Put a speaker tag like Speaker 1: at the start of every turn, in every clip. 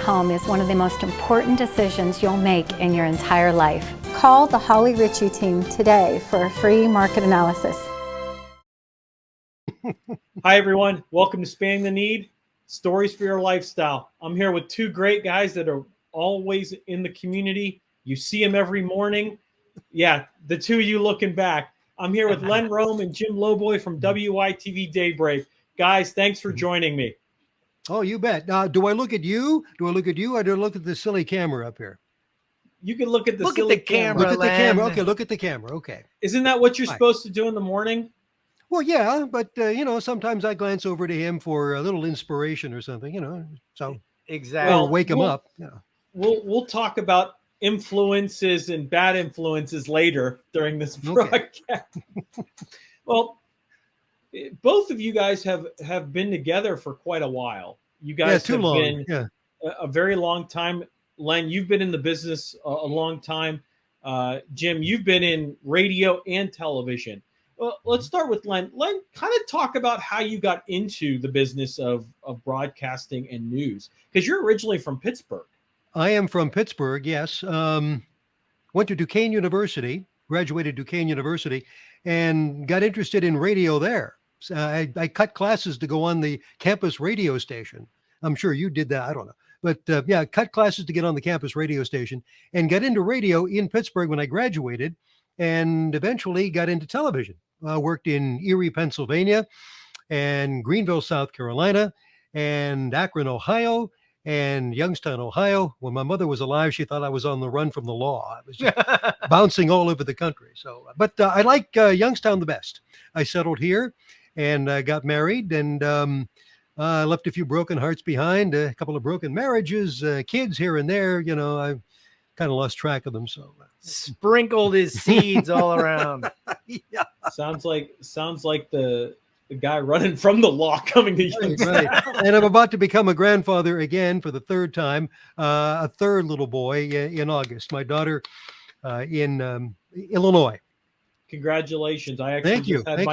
Speaker 1: home is one of the most important decisions you'll make in your entire life.
Speaker 2: Call the Holly Ritchie team today for a free market analysis.
Speaker 3: Hi, everyone. Welcome to Spanning the Need, Stories for Your Lifestyle. I'm here with two great guys that are always in the community. You see them every morning. Yeah, the two of you looking back. I'm here with Len Rome and Jim Loboy from WYTV DayBreak. Guys, thanks for joining me.
Speaker 4: Oh, you bet. Do I look at you? Do I look at you, or do I look at the silly camera up here?
Speaker 3: You can look at the
Speaker 4: camera. Look at the camera. Okay, look at the camera. Okay.
Speaker 3: Isn't that what you're supposed to do in the morning?
Speaker 4: Well, yeah, but sometimes I glance over to him for a little inspiration or something, so
Speaker 5: exactly.
Speaker 4: Or wake him up.
Speaker 3: We'll talk about influences and bad influences later during this broadcast. Well, both of you guys have been together for quite a while. You guys have been a very long time. Len, you've been in the business a long time. Jim, you've been in radio and television. Well, let's start with Len. Len, kind of talk about how you got into the business of broadcasting and news, because you're originally from Pittsburgh.
Speaker 4: I am from Pittsburgh, yes. Went to Duquesne University, graduated Duquesne University, and got interested in radio there. I cut classes to go on the campus radio station. I'm sure you did that. I don't know. But cut classes to get on the campus radio station and got into radio in Pittsburgh when I graduated, and eventually got into television. Worked in Erie, Pennsylvania, and Greenville, South Carolina, and Akron, Ohio, and Youngstown, Ohio. When my mother was alive, she thought I was on the run from the law. I was just bouncing all over the country. But I like Youngstown the best. I settled here and got married, and left a few broken hearts behind, a couple of broken marriages, kids here and there. I kind of lost track of them. So
Speaker 5: sprinkled his seeds all around.
Speaker 4: Yeah.
Speaker 3: Sounds like the guy running from the law coming to you.
Speaker 4: Right. And I'm about to become a grandfather again for the third time, a third little boy in August. My daughter in Illinois.
Speaker 3: Congratulations. I actually just had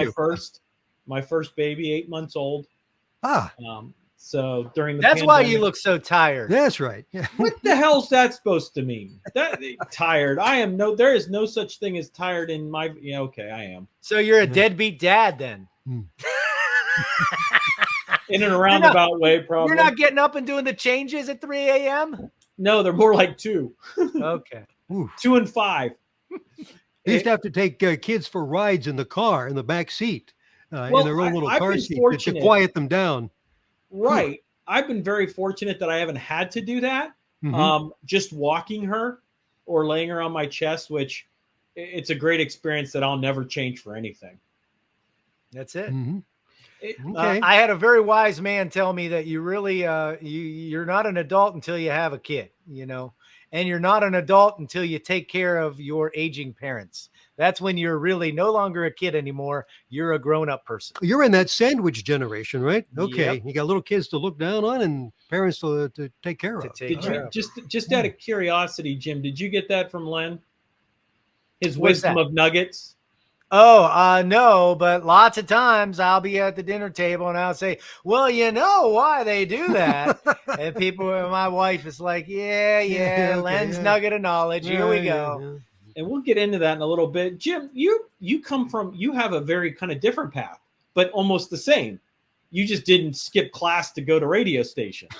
Speaker 3: my first baby, 8 months old. So during the pandemic,
Speaker 5: why you look so tired.
Speaker 4: That's right. Yeah.
Speaker 3: What the hell's that supposed to mean? That tired. There is no such thing as tired in my. Yeah, okay, I am.
Speaker 5: So you're a deadbeat dad then.
Speaker 3: In and roundabout way, probably.
Speaker 5: You're not getting up and doing the changes at 3 a.m.
Speaker 3: No, they're more like 2.
Speaker 5: Okay.
Speaker 3: 2 and 5.
Speaker 4: They used to have to take kids for rides in the car, in the back seat, in their own little car seat to quiet them down.
Speaker 3: Right. I've been very fortunate that I haven't had to do that. Just walking her or laying her on my chest, which it's a great experience that I'll never change for anything.
Speaker 5: That's it.
Speaker 4: Okay.
Speaker 5: I had a very wise man tell me that you really, you're not an adult until you have a kid, and you're not an adult until you take care of your aging parents. That's when you're really no longer a kid anymore. You're a grown-up person.
Speaker 4: You're in that sandwich generation, right? Okay.
Speaker 5: Yep.
Speaker 4: You got little kids to look down on and parents to take care of.
Speaker 3: Just out of curiosity, Jim, did you get that from Len? His wisdom of nuggets?
Speaker 5: Oh, no, but lots of times I'll be at the dinner table and I'll say, well, you know why they do that. And my wife is like, yeah, Len's Nugget of Knowledge. Here we go.
Speaker 4: Yeah.
Speaker 3: And we'll get into that in a little bit. Jim, you have a very kind of different path, but almost the same. You just didn't skip class to go to radio stations.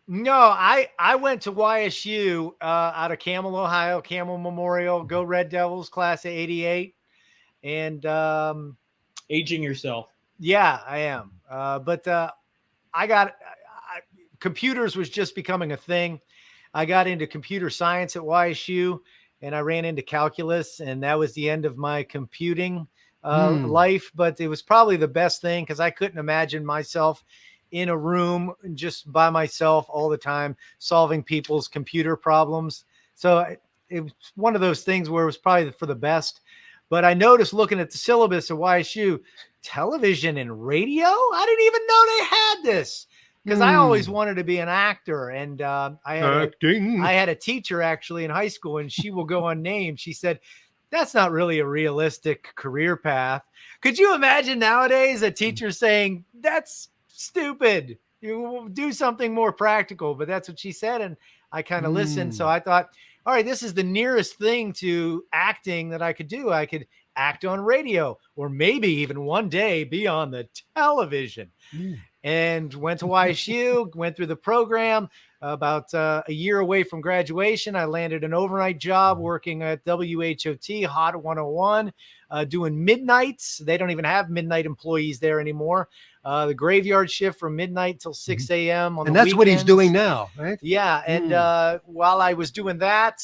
Speaker 5: No, I went to YSU out of Camel, Ohio, Camel Memorial, Go Red Devils, class of 88. And
Speaker 3: aging yourself.
Speaker 5: Yeah, I am. But computers was just becoming a thing. I got into computer science at YSU, and I ran into calculus, and that was the end of my computing life. But it was probably the best thing, because I couldn't imagine myself in a room just by myself all the time solving people's computer problems. So it was one of those things where it was probably for the best. But I noticed looking at the syllabus of YSU, television and radio, I didn't even know they had this, because I always wanted to be an actor. And I had a teacher actually in high school, and she will go unnamed. She said, that's not really a realistic career path. Could you imagine nowadays a teacher saying, that's stupid? You do something more practical. But that's what she said, and I kind of listened. So I thought, all right, this is the nearest thing to acting that I could do. I could act on radio, or maybe even one day be on the television. And went to YSU, went through the program. About a year away from graduation, I landed an overnight job working at WHOT Hot 101, doing midnights. They don't even have midnight employees there anymore. The graveyard shift from midnight till 6 a.m. on the
Speaker 4: And that's
Speaker 5: weekends.
Speaker 4: what he's doing now, right?
Speaker 5: Yeah. And while I was doing that,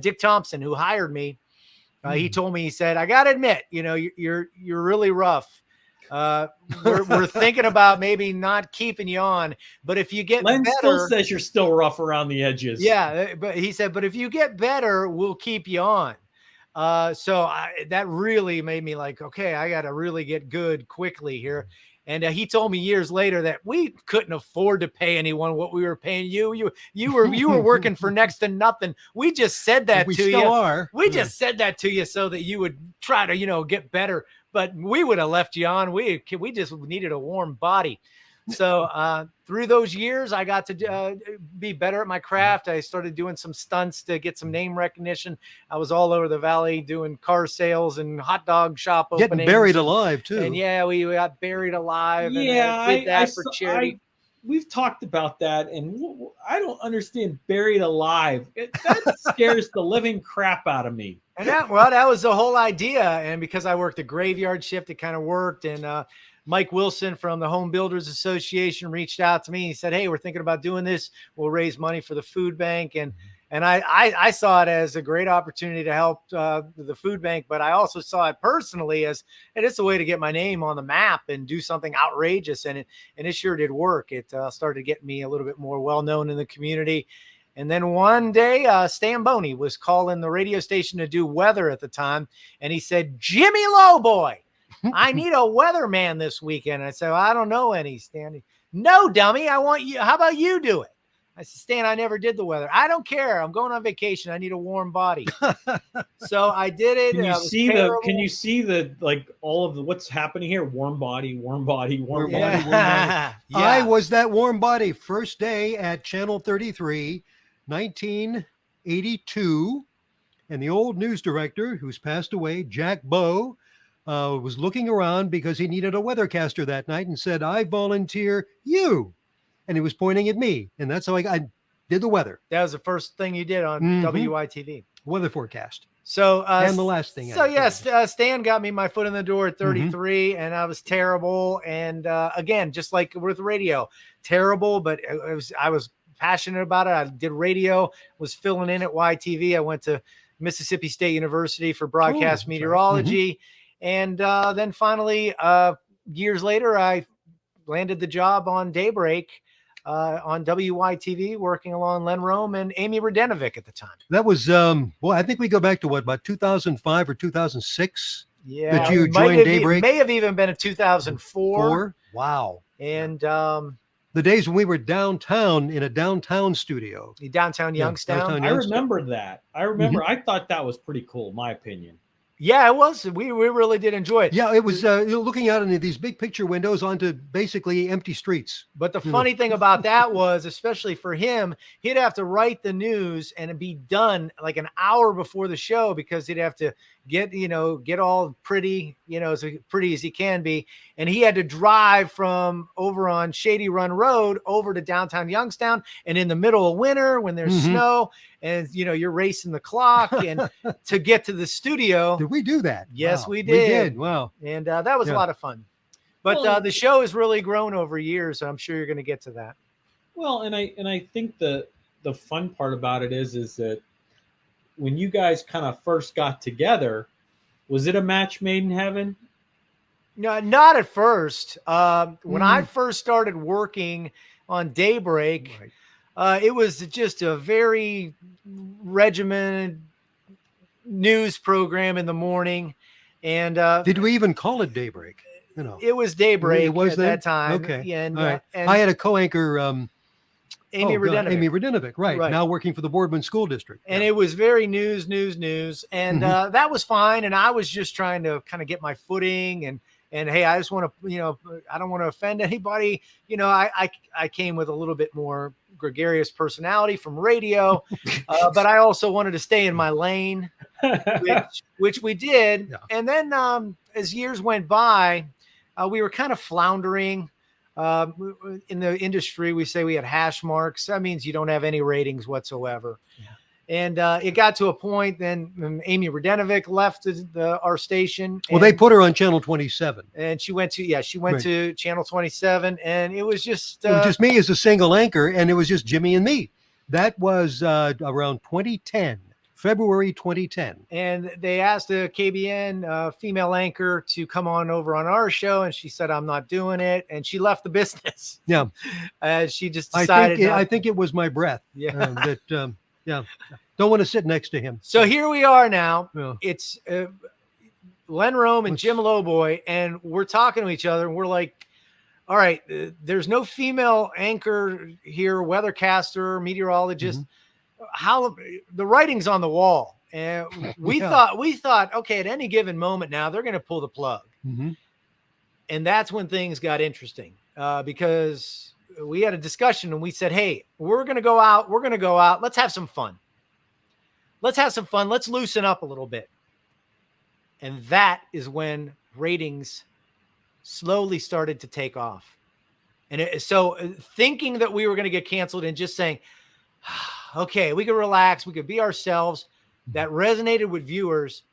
Speaker 5: Dick Thompson, who hired me, he told me, he said, I got to admit, you're really rough. We're thinking about maybe not keeping you on, but if you get
Speaker 3: Len
Speaker 5: better,
Speaker 3: still says you're still rough around the edges.
Speaker 5: yeah, but he said, but if you get better, we'll keep you on. So that really made me like, okay, I got to really get good quickly here. And he told me years later that we couldn't afford to pay anyone what we were paying you. You were working for next to nothing. We just said that
Speaker 4: We
Speaker 5: to
Speaker 4: still
Speaker 5: you.
Speaker 4: are.
Speaker 5: We just said that to you so that you would try to, get better. But we would have left you on. We just needed a warm body. So through those years, I got to be better at my craft. I started doing some stunts to get some name recognition. I was all over the valley doing car sales and hot dog shop openings.
Speaker 4: Getting buried alive, too.
Speaker 5: And yeah, we got buried alive.
Speaker 3: Yeah,
Speaker 5: and I did that for charity.
Speaker 3: We've talked about that, and I don't understand buried alive. That scares the living crap out of me.
Speaker 5: And that was the whole idea. And because I worked a graveyard shift, it kind of worked. And Mike Wilson from the Home Builders Association reached out to me. He said, hey, we're thinking about doing this. We'll raise money for the food bank. And I saw it as a great opportunity to help the food bank, but I also saw it personally as, and it's a way to get my name on the map and do something outrageous. And it sure did work. It started getting me a little bit more well-known in the community. And then one day, Stan Boney was calling the radio station to do weather at the time. And he said, Jimmy Loboy, I need a weatherman this weekend. I said, well, I don't know any, Stan. No, dummy. I want you. How about you do it? I said, Stan, I never did the weather. I don't care. I'm going on vacation. I need a warm body. So I did it.
Speaker 3: Can you see the like all of the what's happening here? Warm body, warm body, warm body, warm body.
Speaker 5: Yeah.
Speaker 4: I was that warm body first day at Channel 33, 1982. And the old news director, who's passed away, Jack Bowe, was looking around because he needed a weathercaster that night and said, I volunteer you. And he was pointing at me. And that's how I did the weather.
Speaker 5: That was the first thing you did on WYTV.
Speaker 4: Weather forecast.
Speaker 5: So,
Speaker 4: and the last thing.
Speaker 5: So, yes, Stan got me my foot in the door at 33, and I was terrible. And again, just like with radio, terrible, but I was passionate about it. I did radio, was filling in at YTV. I went to Mississippi State University for broadcast meteorology. And then finally, years later, I landed the job on DayBreak on WYTV, working along Len Rome and Amy Radenovic at the time.
Speaker 4: That was, I think we go back to about 2005 or 2006?
Speaker 5: Yeah.
Speaker 4: That you joined DayBreak?
Speaker 5: May have even been in 2004.
Speaker 4: Wow.
Speaker 5: And
Speaker 4: the days when we were downtown in a downtown studio.
Speaker 5: Downtown Youngstown.
Speaker 3: I remember that. I thought that was pretty cool, in my opinion.
Speaker 5: Yeah, it was. We really did enjoy it.
Speaker 4: Yeah, it was looking out into these big picture windows onto basically empty streets.
Speaker 5: But the funny thing about that was, especially for him, he'd have to write the news and it'd be done like an hour before the show because he'd have to get all pretty, as pretty as he can be. And he had to drive from over on Shady Run Road over to downtown Youngstown. And in the middle of winter when there's snow and, you're racing the clock and to get to the studio.
Speaker 4: Did we do that?
Speaker 5: Yes,
Speaker 4: wow.
Speaker 5: we did.
Speaker 4: We did. Wow.
Speaker 5: And that was a lot of fun. But the show has really grown over years. So I'm sure you're going to get to that.
Speaker 3: Well, and I think the fun part about it is that when you guys kind of first got together, was it a match made in heaven?
Speaker 5: No, not at first. When I first started working on DayBreak, it was just a very regimented news program in the morning. And
Speaker 4: did we even call it DayBreak?
Speaker 5: It was DayBreak
Speaker 4: it was
Speaker 5: at
Speaker 4: then?
Speaker 5: that time.
Speaker 4: Okay.
Speaker 5: Yeah, and,
Speaker 4: all right.
Speaker 5: and
Speaker 4: I had a co-anchor,
Speaker 5: Amy Radenovic.
Speaker 4: Amy Radenovic, right. Now working for the Boardman School District.
Speaker 5: And it was very news. And that was fine. And I was just trying to kind of get my footing and And hey, I just want to, I don't want to offend anybody. I came with a little bit more gregarious personality from radio, but I also wanted to stay in my lane, which we did.
Speaker 4: Yeah.
Speaker 5: And then as years went by, we were kind of floundering. In the industry, we say we had hash marks. That means you don't have any ratings whatsoever.
Speaker 4: Yeah.
Speaker 5: And it got to a point then Amy Radenovic left our station.
Speaker 4: Well, they put her on Channel 27.
Speaker 5: And she went to Channel 27, and it was just
Speaker 4: it was just me as a single anchor, and it was just Jimmy and me. That was around 2010, February 2010. And
Speaker 5: they asked a KBN female anchor to come on over on our show, and she said, "I'm not doing it," and she left the business.
Speaker 4: Yeah,
Speaker 5: she just decided.
Speaker 4: I think it was my breath.
Speaker 5: Yeah,
Speaker 4: yeah. Don't want to sit next to him.
Speaker 5: So here we are now.
Speaker 4: Yeah.
Speaker 5: It's Len Rome and Jim Loboy, and we're talking to each other, and we're like, all right, there's no female anchor here, weathercaster, meteorologist. Mm-hmm. How the writing's on the wall. And we thought, okay, at any given moment now, they're going to pull the plug.
Speaker 4: Mm-hmm.
Speaker 5: And that's when things got interesting because we had a discussion and we said, hey, we're going to go out. Let's have some fun. Let's loosen up a little bit. And that is when ratings slowly started to take off. And so thinking that we were going to get canceled and just saying, okay, we could relax, we could be ourselves, that resonated with viewers.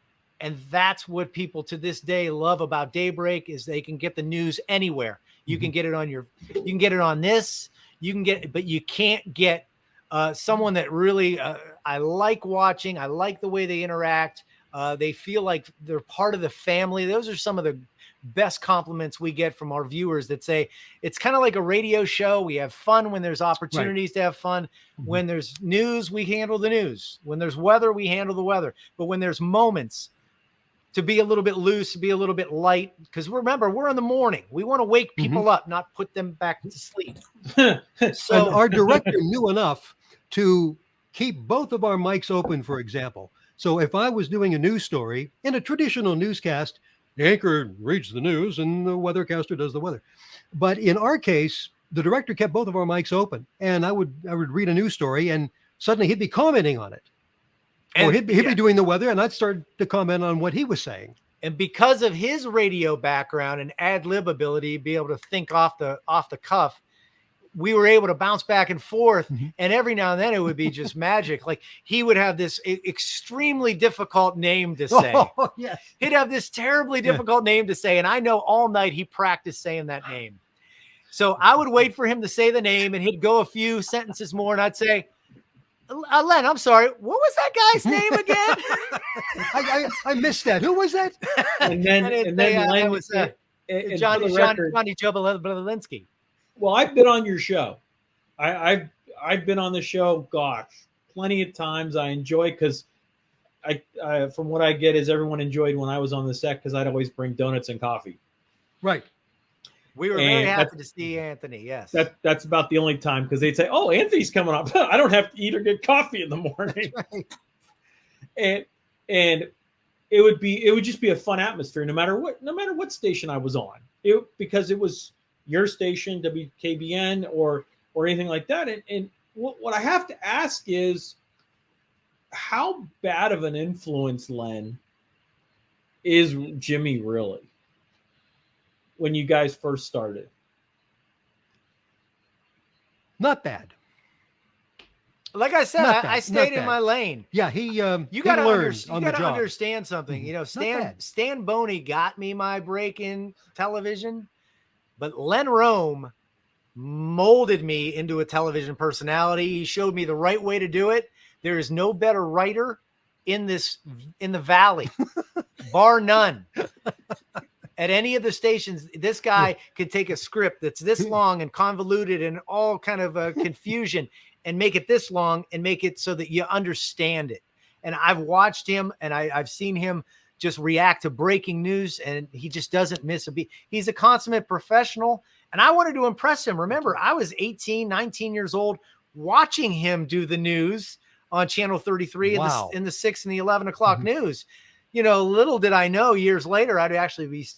Speaker 5: And that's what people to this day love about Daybreak is they can get the news anywhere. You can get it on you can get it on this, but you can't get someone that really, I like watching. I like the way they interact. They feel like they're part of the family. Those are some of the best compliments we get from our viewers that say it's kind of like a radio show. We have fun when there's opportunities to have fun. Mm-hmm. When there's news, we handle the news. When there's weather, we handle the weather. But when there's moments to be a little bit loose, be a little bit light, because remember, we're in the morning. We want to wake people up, not put them back to sleep.
Speaker 4: So and our director knew enough to keep both of our mics open, for example. So if I was doing a news story in a traditional newscast, the anchor reads the news and the weathercaster does the weather. But in our case, the director kept both of our mics open, and I would read a news story, and suddenly he'd be commenting on it. Or he'd be doing the weather, and I'd start to comment on what he was saying.
Speaker 5: And because of his radio background and ad lib ability, be able to think off the cuff, we were able to bounce back and forth. Mm-hmm. And every now and then it would be just magic. Like he would have this extremely difficult name to say.
Speaker 4: Oh, yes.
Speaker 5: He'd have this terribly difficult name to say. And I know all night he practiced saying that name. So I would wait for him to say the name and he'd go a few sentences more. And I'd say, Len, I'm sorry. What was that guy's name again?
Speaker 4: I missed that. Who was that?
Speaker 3: And then Len was
Speaker 5: Johnny Jabalinsky.
Speaker 3: Well, I've been on your show. I've been on the show, gosh, plenty of times. I enjoy because I from what I get is everyone enjoyed when I was on the set because I'd always bring donuts and coffee.
Speaker 4: Right.
Speaker 5: We were very happy to see Anthony. Yes.
Speaker 3: That's about the only time because they'd say, "Oh, Anthony's coming up. I don't have to eat or get coffee in the morning."
Speaker 4: Right.
Speaker 3: And it would just be a fun atmosphere no matter what station I was on. Because it was your station, WKBN, or anything like that. And what I have to ask is, how bad of an influence, Len, is Jimmy really when you guys first started?
Speaker 5: Not bad. Like I said, I stayed in my lane.
Speaker 4: Yeah, you got to
Speaker 5: understand something. You know, Stan Boney got me my break in television. But Len Rome molded me into a television personality. He showed me the right way to do it. There is no better writer in the Valley, bar none. At any of the stations, this guy could take a script that's this long and convoluted and all kind of confusion and make it this long and make it so that you understand it. And I've watched him and I've seen him just react to breaking news, and he just doesn't miss a beat. He's a consummate professional, and I wanted to impress him. Remember, I was 18, 19 years old watching him do the news on Channel 33 in the 6 and the 11 o'clock news. little did I know years later I'd actually be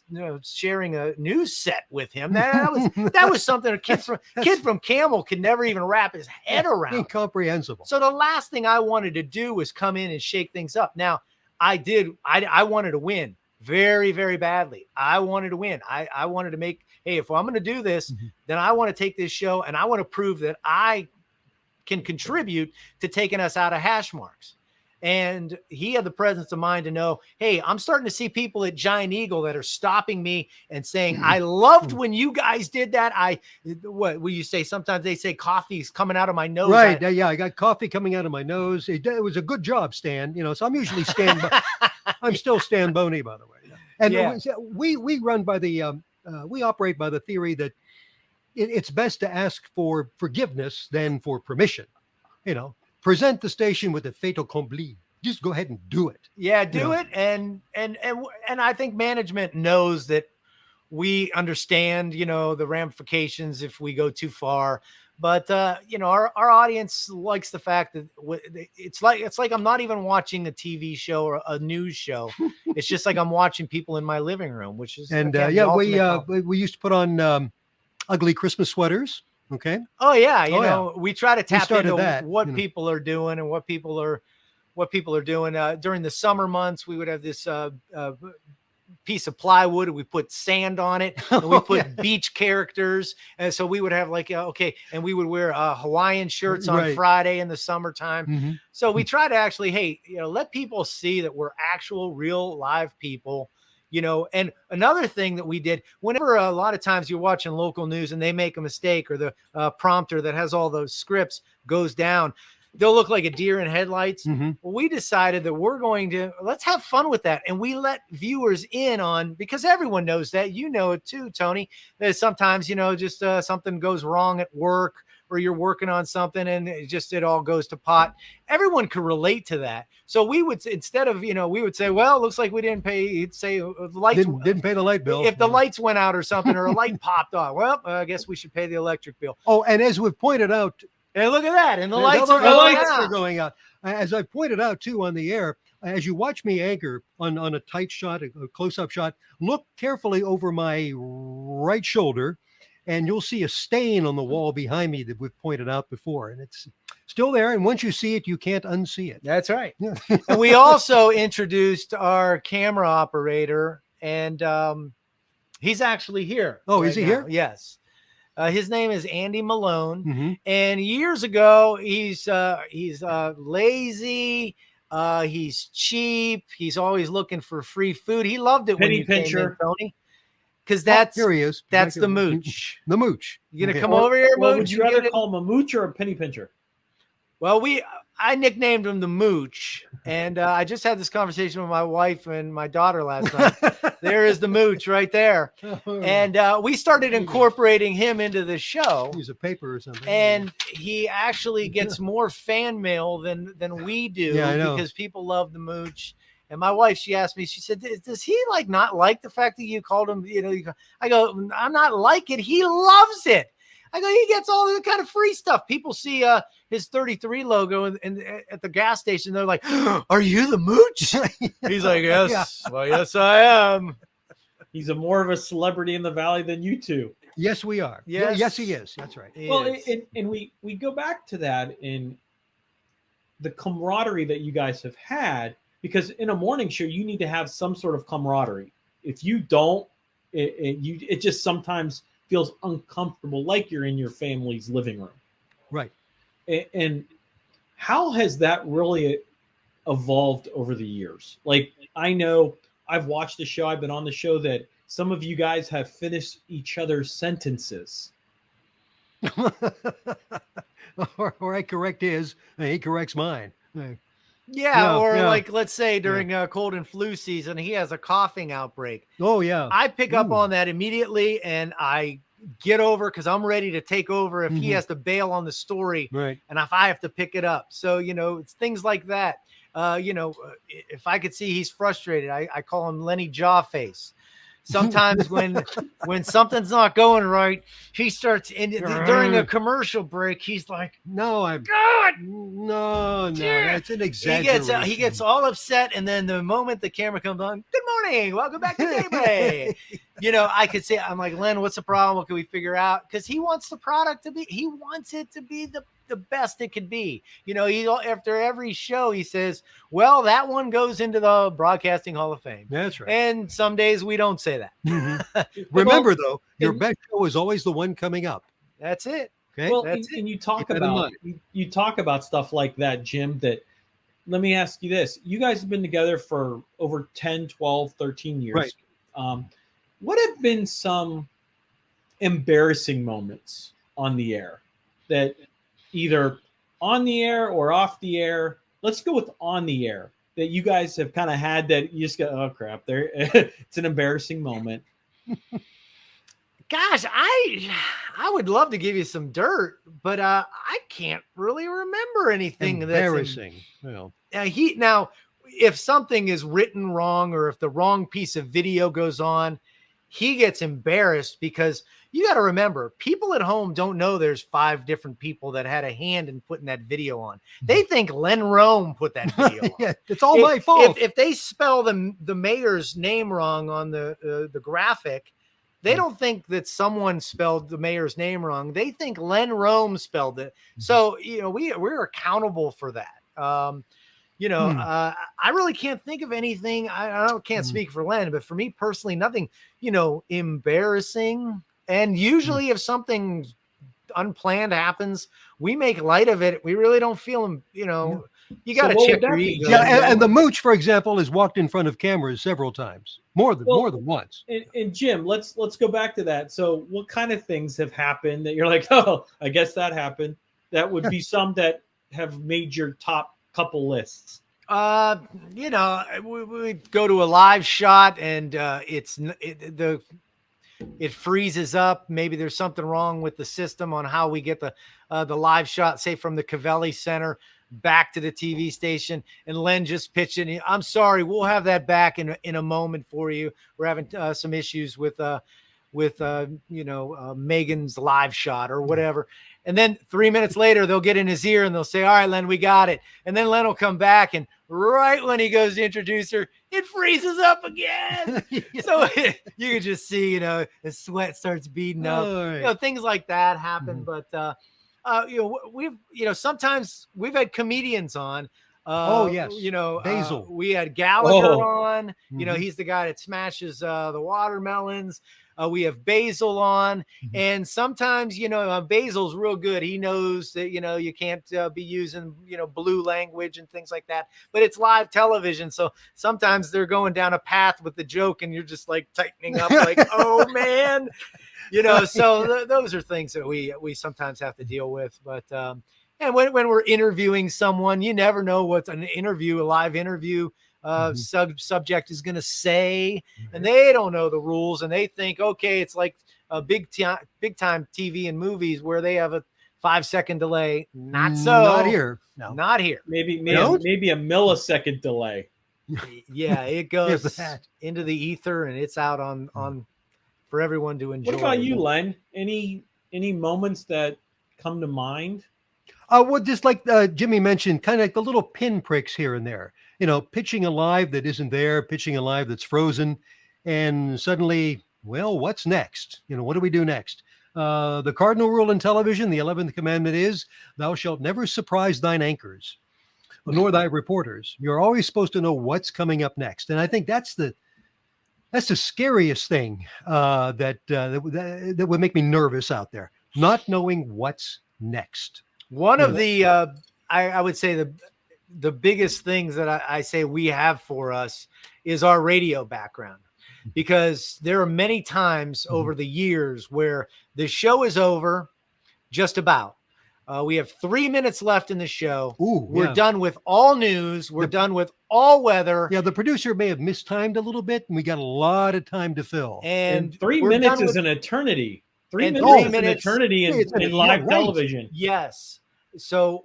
Speaker 5: sharing a news set with him. That was something a kid from Camel could never even wrap his head around.
Speaker 4: Incomprehensible.
Speaker 5: So the last thing I wanted to do was come in and shake things up. Now I wanted to win very, very badly. I wanted to win. I wanted to make, hey, if I'm going to do this, then I want to take this show and I want to prove that I can contribute to taking us out of hash marks. And he had the presence of mind to know, hey, I'm starting to see people at Giant Eagle that are stopping me and saying, I loved when you guys did that. What will you say? Sometimes they say coffee's coming out of my nose.
Speaker 4: Right. I got coffee coming out of my nose. It was a good job, Stan. So I'm usually Stan. I'm still Stan Boney, by the way. And we run by we operate by the theory that it's best to ask for forgiveness than for permission. Present the station with a fait accompli. Just go ahead and do it.
Speaker 5: Yeah, do it. And I think management knows that we understand, the ramifications if we go too far. But our audience likes the fact that it's like I'm not even watching a TV show or a news show. It's just like I'm watching people in my living room, which is
Speaker 4: we used to put on ugly Christmas sweaters. Okay.
Speaker 5: Oh yeah. We try to tap into what people are doing and what people are doing. During the summer months, we would have this piece of plywood and we put sand on it and we put beach characters. And so we would have and we would wear Hawaiian shirts on Friday in the summertime. So we try to actually, let people see that we're actual real live people. And another thing that we did, whenever a lot of times you're watching local news and they make a mistake or the prompter that has all those scripts goes down, they'll look like a deer in headlights. Well, we decided that let's have fun with that. And we let viewers in on, because everyone knows that, it too, Tony, that sometimes, just something goes wrong at work or you're working on something and it all goes to pot. Everyone could relate to that. So we would, instead of, we would say, well, it looks like we didn't pay, you'd say the lights
Speaker 4: didn't pay the light bill.
Speaker 5: If the lights went out or something, or a light popped on, well, I guess we should pay the electric bill.
Speaker 4: Oh, and as we've pointed out,
Speaker 5: and look at that. And the lights are
Speaker 4: going out. As I pointed out too on the air, as you watch me anchor on a tight shot, a close-up shot, look carefully over my right shoulder, and you'll see a stain on the wall behind me that we've pointed out before. And it's still there. And once you see it, you can't unsee it.
Speaker 5: That's right. And we also introduced our camera operator, and he's actually here.
Speaker 4: Oh, is he here?
Speaker 5: Yes. His name is Andy Malone. And years ago, he's lazy. He's cheap. He's always looking for free food. He loved it when you came in, Tony. Because here he is. That's the mooch.
Speaker 4: The mooch.
Speaker 5: You gonna come over here, Mooch?
Speaker 3: Would you rather call him a mooch or a penny pincher?
Speaker 5: Well, I nicknamed him the Mooch, and I just had this conversation with my wife and my daughter last night. There is the Mooch right there, and we started incorporating him into the show.
Speaker 4: Use a paper or something,
Speaker 5: and he actually gets more fan mail than we do because people love the Mooch. And my wife, she asked me, she said, does he not like the fact that you called him, I go, I'm not like it. He loves it. I go, he gets all the kind of free stuff. People see his 33 logo and at the gas station. They're like, are you the Mooch? He's like, yes. Well, yes, I am.
Speaker 3: He's more of a celebrity in the Valley than you two.
Speaker 4: Yes, we are. Yes, he is. That's right.
Speaker 3: And we go back to that in the camaraderie that you guys have had. Because in a morning show, you need to have some sort of camaraderie. If you don't, it just sometimes feels uncomfortable, like you're in your family's living room.
Speaker 4: Right.
Speaker 3: And how has that really evolved over the years? Like, I know I've watched the show, I've been on the show, that some of you guys have finished each other's sentences.
Speaker 4: or I correct his, and he corrects mine.
Speaker 5: Like, let's say during cold and flu season, he has a coughing outbreak.
Speaker 4: Oh, yeah.
Speaker 5: I pick up on that immediately, and I get over because I'm ready to take over if he has to bail on the story,
Speaker 4: right?
Speaker 5: And if I have to pick it up. So, it's things like that. If I could see he's frustrated, I call him Lenny Jawface. Sometimes when something's not going right, he starts during a commercial break. He's like,
Speaker 4: No,
Speaker 5: God,
Speaker 4: no,
Speaker 5: dear."
Speaker 4: that's an exaggeration.
Speaker 5: He gets all upset, and then the moment the camera comes on, good morning, welcome back to DayBreak. I could say, I'm like, Len, what's the problem? What can we figure out? Because he wants the product to be, he wants it to be the best it could be. After every show, he says, well, that one goes into the Broadcasting Hall of Fame.
Speaker 4: That's right.
Speaker 5: And some days we don't say that.
Speaker 4: Mm-hmm. Remember, though, your best show is always the one coming up.
Speaker 5: That's it.
Speaker 4: Okay.
Speaker 3: Well,
Speaker 5: That's
Speaker 3: and you talk about stuff like that, Jim, that let me ask you this. You guys have been together for over 10, 12, 13 years.
Speaker 4: Right.
Speaker 3: What have been some embarrassing moments on the air that either on the air or off the air? Let's go with on the air that you guys have kind of had that you just go, oh crap, there. It's an embarrassing moment.
Speaker 5: Gosh, I would love to give you some dirt, but I can't really remember anything
Speaker 4: embarrassing.
Speaker 5: Now, if something is written wrong or if the wrong piece of video goes on, he gets embarrassed because you got to remember, people at home don't know there's 5 different people that had a hand in putting that video on. They think Len Rome put that video on.
Speaker 4: Yeah, it's all my fault.
Speaker 5: If they spell the mayor's name wrong on the graphic, they don't think that someone spelled the mayor's name wrong. They think Len Rome spelled it. So, we're accountable for that. I really can't think of anything. I can't speak for Len, but for me personally, nothing, embarrassing. And usually if something unplanned happens, we make light of it. We really don't feel them, you got to check your ego.
Speaker 4: Yeah, and the mooch, for example, has walked in front of cameras several times, more than once.
Speaker 3: And Jim, let's go back to that. So what kind of things have happened that you're like, oh, I guess that happened? That would be some that have made your top couple lists.
Speaker 5: We go to a live shot and it freezes up. Maybe there's something wrong with the system on how we get the live shot, say from the Cavelli Center back to the TV station, and Len just pitched in. I'm sorry, we'll have that back in a moment for you. We're having some issues with Megan's live shot or whatever. And then 3 minutes later, they'll get in his ear and they'll say, all right, Len, we got it. And then Len will come back, and right when he goes to introduce her, it freezes up again. So you can just see, the sweat starts beading up. Right. Things like that happen. But, sometimes we've had comedians on.
Speaker 4: Basil.
Speaker 5: We had Gallagher on. He's the guy that smashes the watermelons. We have Basil on, and sometimes, Basil's real good. He knows that, you can't be using, blue language and things like that, but it's live television. So sometimes they're going down a path with the joke and you're just like tightening up like, oh man, so those are things that we sometimes have to deal with. But, and when we're interviewing someone, you never know what a live interview subject is going to say, and they don't know the rules, and they think, okay, it's like a big time TV and movies where they have a 5-second delay. Not so.
Speaker 4: Not here. No.
Speaker 5: Not here.
Speaker 3: Maybe a millisecond delay.
Speaker 5: Yeah, it goes into the ether and it's out on for everyone to enjoy.
Speaker 3: What about you, Len? Any moments that come to mind?
Speaker 4: Well, just like Jimmy mentioned, kind of like the little pinpricks here and there. Pitching a live that isn't there, pitching a live that's frozen, and suddenly, well, what's next? What do we do next? The cardinal rule in television, the 11th commandment is, thou shalt never surprise thine anchors, nor thy reporters. You're always supposed to know what's coming up next. And I think that's the scariest thing that would make me nervous out there, not knowing what's next.
Speaker 5: One of the, I would say the biggest things that I say we have for us is our radio background, because there are many times over the years where the show is over just about. We have 3 minutes left in the show. We're done with all news. We're done with all weather.
Speaker 4: Yeah, the producer may have mistimed a little bit, and we got a lot of time to fill.
Speaker 3: And 3 minutes is an eternity. 3 minutes is an eternity in live television.
Speaker 5: Yes. So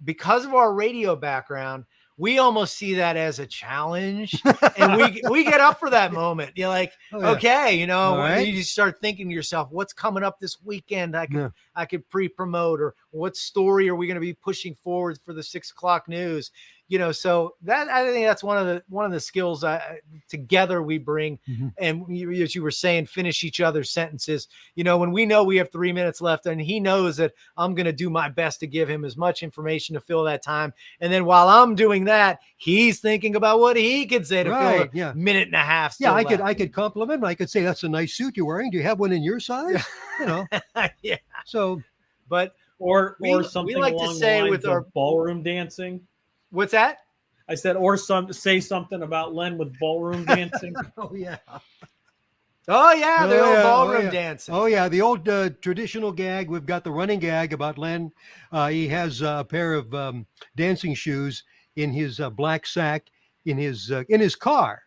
Speaker 5: because of our radio background, we almost see that as a challenge, and we get up for that moment. You're like, okay, you know,
Speaker 4: All right.
Speaker 5: you start thinking to yourself, what's coming up this weekend? I could pre-promote, or what story are we going to be pushing forward for the 6 o'clock news? You know, so that, I think that's one of the skills together we bring. And as you were saying, finish each other's sentences. You know, when we know we have 3 minutes left, and he knows that I'm going to do my best to give him as much information to fill that time. And then while I'm doing that, he's thinking about what he could say to fill a minute and a half.
Speaker 4: Yeah, I could compliment him. I could say, that's a nice suit you're wearing. Do you have one in your size? You know.
Speaker 5: Yeah.
Speaker 4: So,
Speaker 3: or something
Speaker 5: we like
Speaker 3: along
Speaker 5: to say
Speaker 3: the lines
Speaker 5: with our
Speaker 3: ballroom dancing.
Speaker 5: What's that?
Speaker 3: I said, say something about Len with ballroom dancing.
Speaker 5: Oh yeah, the old ballroom dancing.
Speaker 4: Oh yeah, the old traditional gag. We've got the running gag about Len. He has a pair of dancing shoes in his black sack in his car.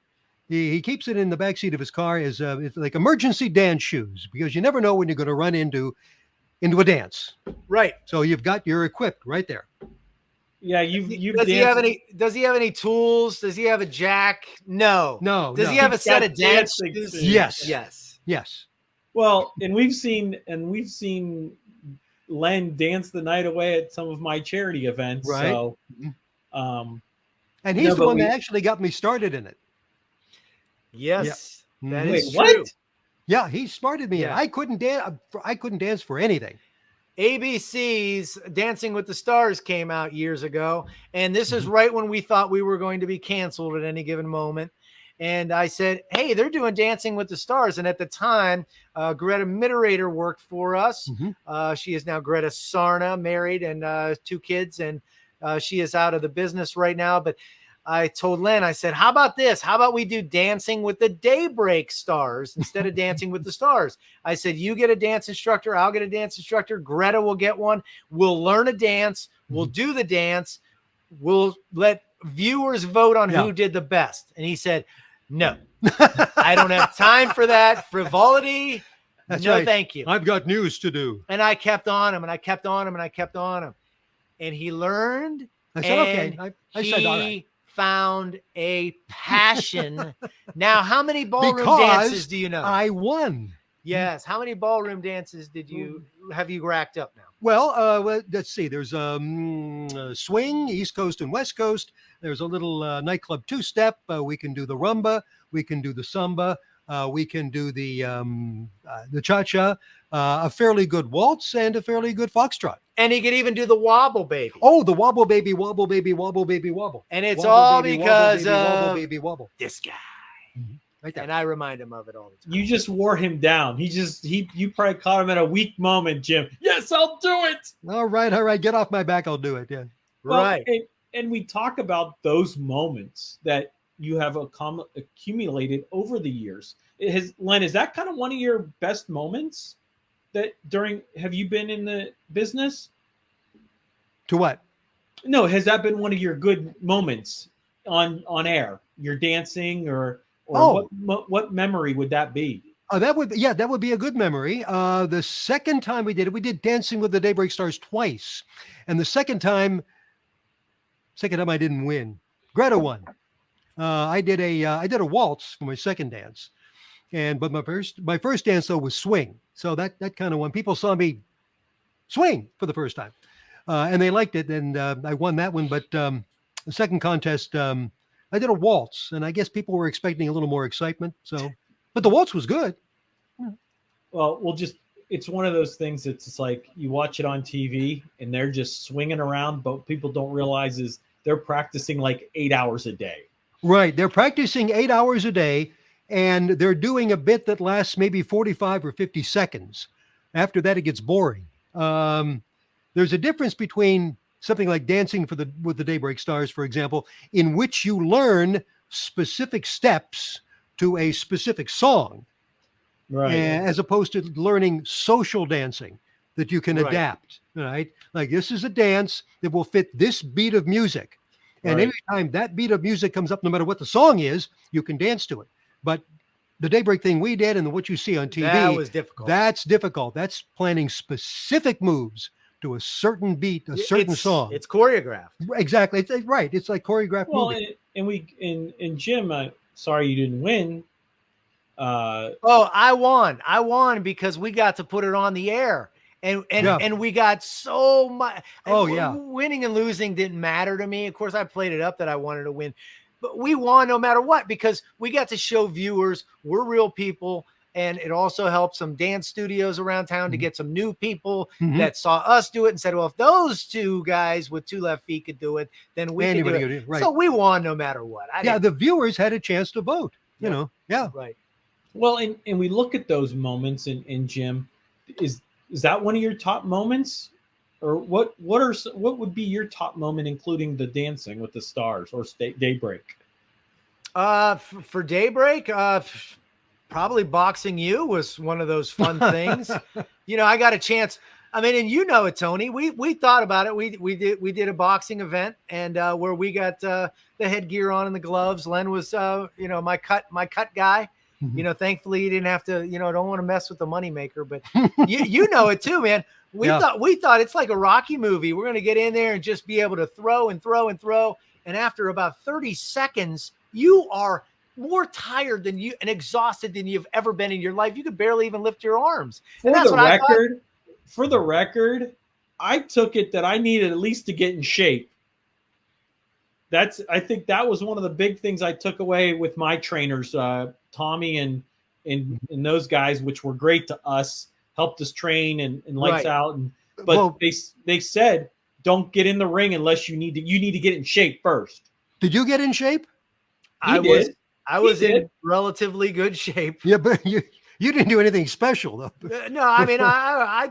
Speaker 4: He keeps it in the back seat of his car as it's like emergency dance shoes, because you never know when you're going to run into a dance.
Speaker 5: Right.
Speaker 4: So you're equipped right there.
Speaker 3: Yeah, you
Speaker 5: does he have any tools? Does he have a jack? No. Does he have a set of dance shoes?
Speaker 4: Yes.
Speaker 3: Well, and we've seen Len dance the night away at some of my charity events.
Speaker 4: Right.
Speaker 3: So,
Speaker 4: and he's the one that actually got me started in it.
Speaker 5: Yes.
Speaker 4: Yeah.
Speaker 5: That is
Speaker 3: Wait,
Speaker 5: true.
Speaker 3: what?
Speaker 4: Yeah, he smarted me.
Speaker 5: Yeah.
Speaker 4: I couldn't dance for anything.
Speaker 5: ABC's Dancing with the Stars came out years ago, and this is right when we thought we were going to be canceled at any given moment. And I said, hey, they're doing Dancing with the Stars. And at the time, Greta Mitterator worked for us. She is now Greta Sarna, married, and 2 kids, and she is out of the business right now. But I told Len, I said, how about this? How about we do Dancing with the DayBreak Stars instead of Dancing with the Stars? I said, you get a dance instructor, I'll get a dance instructor, Greta will get one. We'll learn a dance. We'll do the dance. We'll let viewers vote on who did the best. And he said, no, I don't have time for that frivolity.
Speaker 4: That's
Speaker 5: no,
Speaker 4: right.
Speaker 5: Thank you.
Speaker 4: I've got news to do.
Speaker 5: And I kept on him, and I kept on him, and I kept on him. And he learned.
Speaker 4: I said, okay. I said, all right.
Speaker 5: Found a passion. Now, how many ballroom dances do you know?
Speaker 4: I won.
Speaker 5: Yes. How many ballroom dances have you racked up now?
Speaker 4: Well, let's see. There's swing, East Coast and West Coast. There's a little nightclub 2-step. We can do the rumba. We can do the samba. We can do the cha-cha, a fairly good waltz, and a fairly good foxtrot.
Speaker 5: And he could even do the wobble baby.
Speaker 4: Oh, the wobble baby, wobble baby, wobble baby, wobble.
Speaker 5: And it's
Speaker 4: wobble,
Speaker 5: all
Speaker 4: baby,
Speaker 5: because
Speaker 4: wobble, baby,
Speaker 5: of
Speaker 4: wobble, baby, wobble.
Speaker 5: This guy.
Speaker 4: Right there.
Speaker 5: And I remind him of it all the time.
Speaker 3: You just wore him down. You probably caught him at a weak moment, Jim. Yes, I'll do it.
Speaker 4: All right. Get off my back. I'll do it. Yeah.
Speaker 5: Right.
Speaker 3: Well, and we talk about those moments that you have accumulated over the years. Len, is that kind of one of your best moments have you been in the business?
Speaker 4: To what?
Speaker 3: No, has that been one of your good moments on air? You're dancing or what memory would that be?
Speaker 4: That would be a good memory. The second time we did Dancing with the DayBreak Stars twice. And the second time I didn't win. Greta won. I did a waltz for my second dance. But my first dance though was swing. So that kind of won. People saw me swing for the first time. And they liked it, and I won that one. But the second contest, I did a waltz, and I guess people were expecting a little more excitement. So, but the waltz was good.
Speaker 3: Well, it's one of those things that's just like you watch it on TV, and they're just swinging around, but people don't realize is they're practicing like 8 hours a day. Right.
Speaker 4: They're practicing 8 hours a day, and they're doing a bit that lasts maybe 45 or 50 seconds. After that, it gets boring. There's a difference between something like Dancing with the DayBreak Stars, for example, in which you learn specific steps to a specific song,
Speaker 3: right?
Speaker 4: As opposed to learning social dancing that you can adapt, right? Like this is a dance that will fit this beat of music. And every time that beat of music comes up, no matter what the song is, you can dance to it. But the DayBreak thing we did and what you see on TV,
Speaker 5: that was difficult.
Speaker 4: That's difficult. That's planning specific moves to a certain beat, a certain song.
Speaker 5: It's choreographed.
Speaker 4: Exactly. It's right. It's like choreographed
Speaker 3: Well,
Speaker 4: movie.
Speaker 3: and Jim, sorry you didn't win.
Speaker 5: I won because we got to put it on the air. And we got so much. Winning and losing didn't matter to me. Of course, I played it up that I wanted to win, but we won no matter what because we got to show viewers we're real people. And it also helped some dance studios around town to get some new people that saw us do it and said, well, if those two guys with two left feet could do it, then we can do it. Right. So we won no matter what.
Speaker 4: The viewers had a chance to vote, you know. Yeah.
Speaker 5: Right.
Speaker 3: Well, and we look at those moments and Jim, is that one of your top moments? Or what would be your top moment, including the Dancing with the Stars or Daybreak?
Speaker 5: For Daybreak, probably boxing you was one of those fun things. You know, I got a chance. I mean, and you know it, Tony. We thought about it. We did a boxing event and where we got the headgear on and the gloves. Len was my cut guy. You know, thankfully he didn't have to, don't want to mess with the moneymaker, but you know it too, man. We thought it's like a Rocky movie. We're going to get in there and just be able to throw and throw and throw. And after about 30 seconds, you are more tired than you and exhausted than you've ever been in your life. You could barely even lift your arms. And
Speaker 3: For the record, I took it that I needed at least to get in shape. I think that was one of the big things I took away with my trainers, Tommy and those guys, which were great to us, helped us train and lights out. But they said, don't get in the ring unless you need to get in shape first.
Speaker 4: Did you get in shape?
Speaker 5: I was in relatively good shape.
Speaker 4: Yeah, but you didn't do anything special though.
Speaker 5: No, I mean, I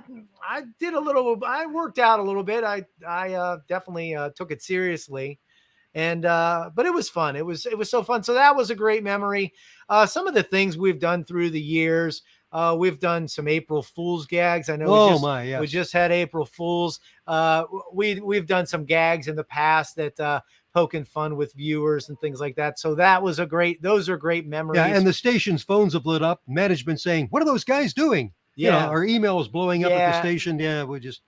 Speaker 5: did a little. I worked out a little bit. I definitely took it seriously, and but it was fun. It was so fun. So that was a great memory. Some of the things we've done through the years. We've done some April Fool's gags. I know we just had April Fool's. We've done some gags in the past that poking fun with viewers and things like that. So those are great memories.
Speaker 4: Yeah, and the station's phones have lit up. Management saying, "What are those guys doing?" Yeah, our email is blowing up at the station. Yeah, we just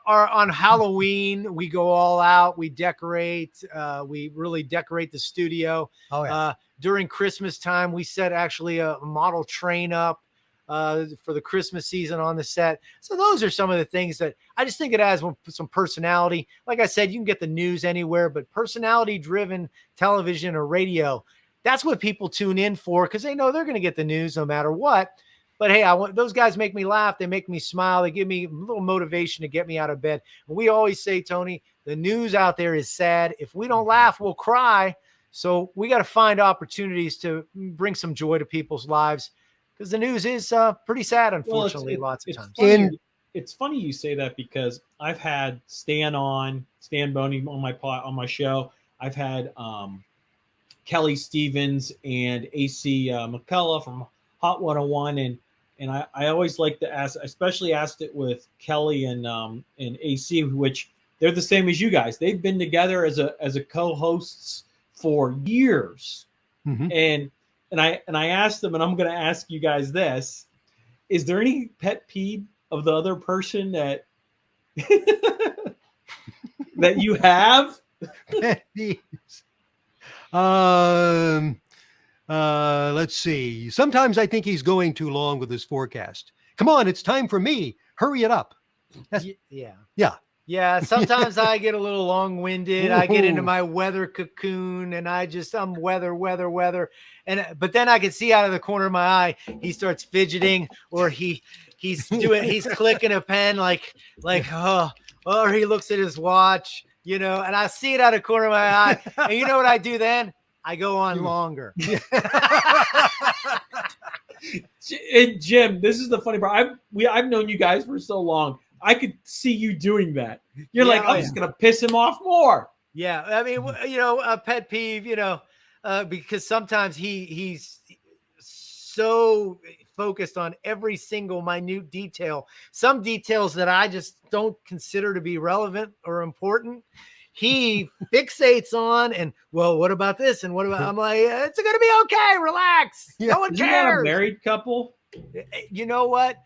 Speaker 5: on Halloween we go all out. We decorate. We really decorate the studio.
Speaker 4: Oh yeah.
Speaker 5: During Christmas time, we set actually a model train up for the Christmas season on the set. So those are some of the things that I just think it has some personality. Like I said, you can get the news anywhere, but personality driven television or radio, that's what people tune in for because they know they're going to get the news no matter what. But hey, those guys make me laugh. They make me smile. They give me a little motivation to get me out of bed. And we always say, Tony, the news out there is sad. If we don't laugh, we'll cry. So we got to find opportunities to bring some joy to people's lives. Because the news is pretty sad, unfortunately, lots of times.
Speaker 3: It's funny you say that because I've had Stan Boney on my show. I've had Kelly Stevens and AC McCullough from Hot 101, and I always like to ask, especially asked it with Kelly and AC, which they're the same as you guys. They've been together as a co-hosts for years, And I asked them, and I'm going to ask you guys this: is there any pet peeve of the other person that that you have?
Speaker 4: Pet peeves. Let's see. Sometimes I think he's going too long with his forecast. Come on, it's time for me. Hurry it up.
Speaker 5: Yeah, sometimes I get a little long-winded. I get into my weather cocoon and I'm weather. But then I can see out of the corner of my eye, he starts fidgeting or he's clicking a pen like, or he looks at his watch, and I see it out of the corner of my eye. And you know what I do then? I go on longer.
Speaker 3: And Jim, this is the funny part. I've known you guys for so long. I could see you doing that. You're I'm just going to piss him off more.
Speaker 5: Yeah. I mean, a pet peeve, because sometimes he's so focused on every single minute detail. Some details that I just don't consider to be relevant or important. He fixates on, and what about this? And what about, I'm like, it's going to be okay. Relax. No one cares.
Speaker 3: Isn't that a married couple?
Speaker 5: You know what?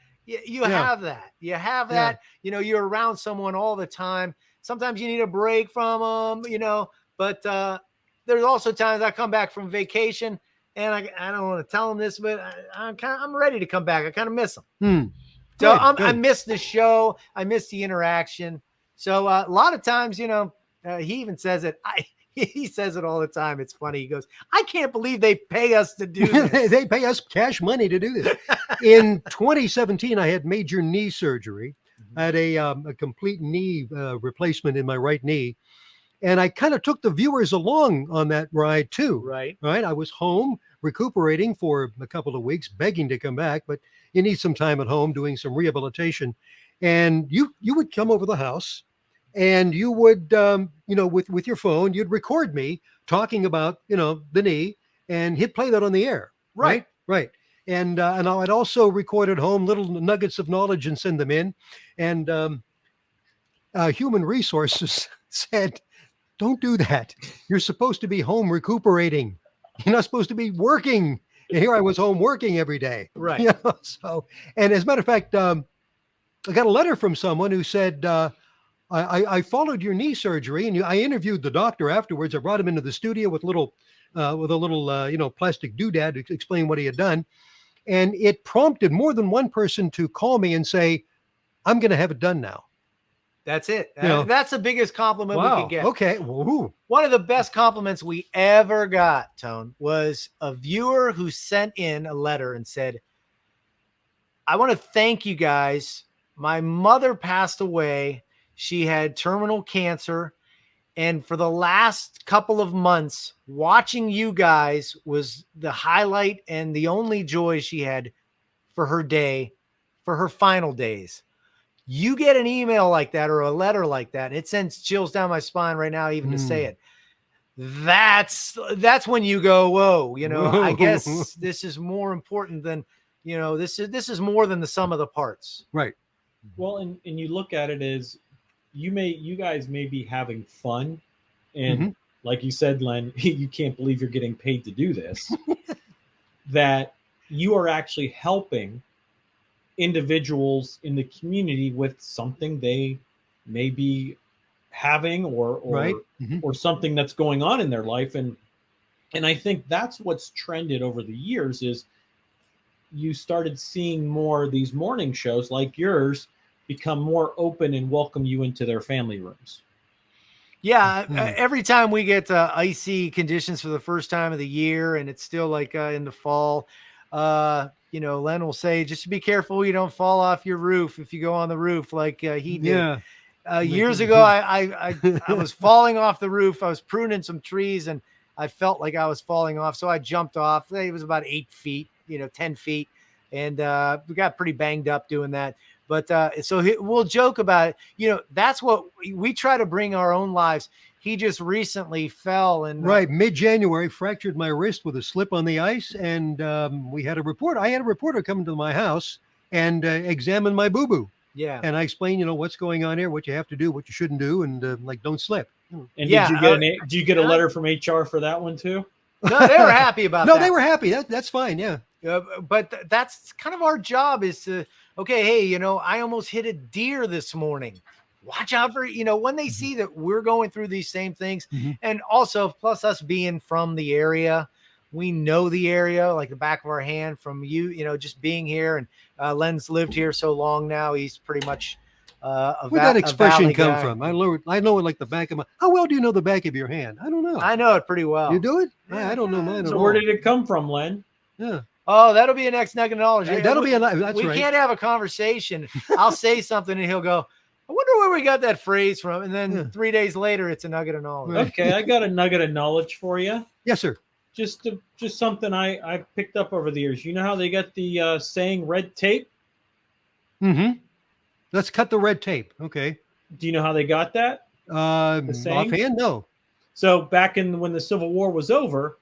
Speaker 5: You have that. You have that. You know, you're around someone all the time. Sometimes you need a break from them, you know, but there's also times I come back from vacation and I don't want to tell them this, but I'm ready to come back. I kind of miss them. So I miss the show. I miss the interaction. So a lot of times, you know, he even says it. He says it all the time. It's funny. He goes, I can't believe they pay us to do this.
Speaker 4: They pay us cash money to do this. In 2017, I had major knee surgery. I had a complete knee replacement in my right knee. And I kind of took the viewers along on that ride too.
Speaker 5: Right.
Speaker 4: I was home recuperating for a couple of weeks, begging to come back, but you need some time at home doing some rehabilitation. And you would come over the house and you would, you know, with your phone, you'd record me talking about, you know, the knee and hit play that on the air. Right. And I'd also record at home little nuggets of knowledge and send them in. And Human Resources said, don't do that. You're supposed to be home recuperating. You're not supposed to be working. And here I was home working every day.
Speaker 5: Right.
Speaker 4: You know, so, and as a matter of fact, I got a letter from someone who said, I followed your knee surgery, and I interviewed the doctor afterwards. I brought him into the studio with a little you know, plastic doodad to explain what he had done. And it prompted more than one person to call me and say, I'm going to have it done now.
Speaker 5: That's it.
Speaker 4: You know,
Speaker 5: that's the biggest compliment we could get.
Speaker 4: Okay. Woo.
Speaker 5: One of the best compliments we ever got, Tone, was a viewer who sent in a letter and said, I want to thank you guys. My mother passed away. She had terminal cancer. And for the last couple of months, watching you guys was the highlight and the only joy she had for her day, for her final days. You get an email like that or a letter like that, and it sends chills down my spine right now, even to say it. That's when you go, whoa, you know, I guess this is more important than, you know, this is more than the sum of the parts.
Speaker 4: Right.
Speaker 3: Well, and you look at it as you guys may be having fun, and like you said, Len, you can't believe you're getting paid to do this. That you are actually helping individuals in the community with something they may be having or something that's going on in their life. And I think that's what's trended over the years is you started seeing more of these morning shows like yours become more open and welcome you into their family rooms.
Speaker 5: Yeah. Every time we get icy conditions for the first time of the year, and it's still like in the fall, you know, Len will say, just be careful you don't fall off your roof if you go on the roof like he did.
Speaker 4: Yeah.
Speaker 5: Years ago, I was falling off the roof. I was pruning some trees, and I felt like I was falling off. So I jumped off. It was about 8 feet, you know, 10 feet. And we got pretty banged up doing that. But so we'll joke about it. You know, that's what we try to bring our own lives. He just recently fell and
Speaker 4: mid-January, fractured my wrist with a slip on the ice, and we had a reporter. I had a reporter come to my house and examine my boo-boo.
Speaker 5: Yeah,
Speaker 4: and I explained, you know, what's going on here, what you have to do, what you shouldn't do, and like don't slip.
Speaker 3: And did you get a letter from HR for that one too?
Speaker 5: No, they were happy about that.
Speaker 4: No, they were happy. That's fine. Yeah.
Speaker 5: But that's kind of our job is to, okay, hey, you know, I almost hit a deer this morning. Watch out for, you know, when they see that we're going through these same things. And also, plus us being from the area, we know the area like the back of our hand from you know, just being here. And Len's lived here so long now. He's pretty much
Speaker 4: where'd that expression come from? I know it like the back of my. How well do you know the back of your hand? I don't know.
Speaker 5: I know it pretty well.
Speaker 4: You do it? I don't know mine at all.
Speaker 3: So where did it come from, Len?
Speaker 4: Yeah.
Speaker 5: Oh, that'll be a next Nugget of Knowledge.
Speaker 4: That'll be that's
Speaker 5: we
Speaker 4: right.
Speaker 5: Can't have a conversation. I'll say something and he'll go, I wonder where we got that phrase from. And then 3 days later, it's a Nugget of Knowledge.
Speaker 3: Okay, I got a Nugget of Knowledge for you.
Speaker 4: Yes, sir.
Speaker 3: Just something I picked up over the years. You know how they got the saying red tape?
Speaker 4: Let's cut the red tape. Okay.
Speaker 3: Do you know how they got that?
Speaker 4: Offhand, no.
Speaker 3: So back when the Civil War was over,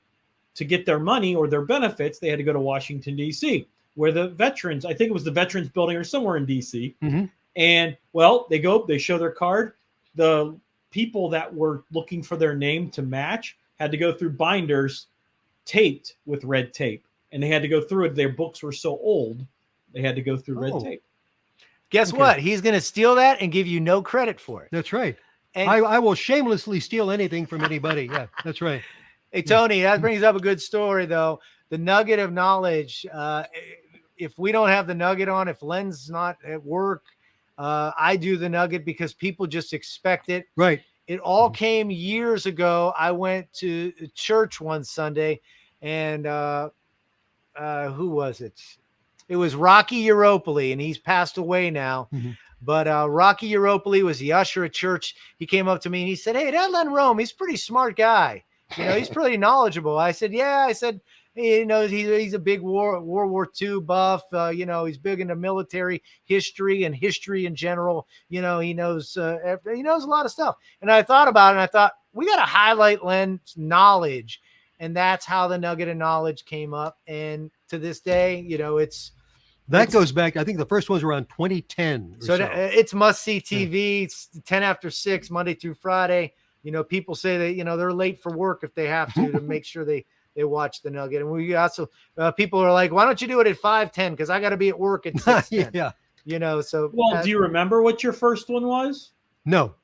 Speaker 3: to get their money or their benefits, they had to go to Washington, D.C., where the veterans, I think it was the Veterans Building or somewhere in D.C., and, well, they go, they show their card. The people that were looking for their name to match had to go through binders taped with red tape, and they had to go through it. Their books were so old, they had to go through red tape.
Speaker 5: Guess
Speaker 4: Okay.
Speaker 5: what? He's going to steal that and give you no credit for it.
Speaker 4: That's right.
Speaker 5: And
Speaker 4: I will shamelessly steal anything from anybody. Yeah, that's right.
Speaker 5: hey, Tony, that brings up a good story, though. The Nugget of Knowledge. If we don't have the Nugget on, if Len's not at work, I do the Nugget because people just expect it.
Speaker 4: Right.
Speaker 5: It all came years ago. I went to church one Sunday, and who was it? It was Rocky Europoli, and he's passed away now.
Speaker 4: Mhm.
Speaker 5: But Rocky Europoli was the usher at church. He came up to me and he said, "Hey, that Len Rome, he's a pretty smart guy. You know, he's pretty knowledgeable." I said, "Yeah." I said, "You know, he's a big World War II buff. You know, he's big into military history and history in general. You know, he knows a lot of stuff." And I thought about it, and I thought we got to highlight Len's knowledge, and that's how the Nugget of Knowledge came up. And to this day, you know,
Speaker 4: That goes back. I think the first one's around 2010. Or so.
Speaker 5: It's must see TV. It's 10 after 6, Monday through Friday. You know, people say that, you know, they're late for work if they have to make sure they watch the Nugget. And we also, people are like, why don't you do it at 5:10? Because I got to be at work at 6:10.
Speaker 4: Yeah.
Speaker 5: You know, so.
Speaker 3: Well, do you remember what your first one was?
Speaker 4: No.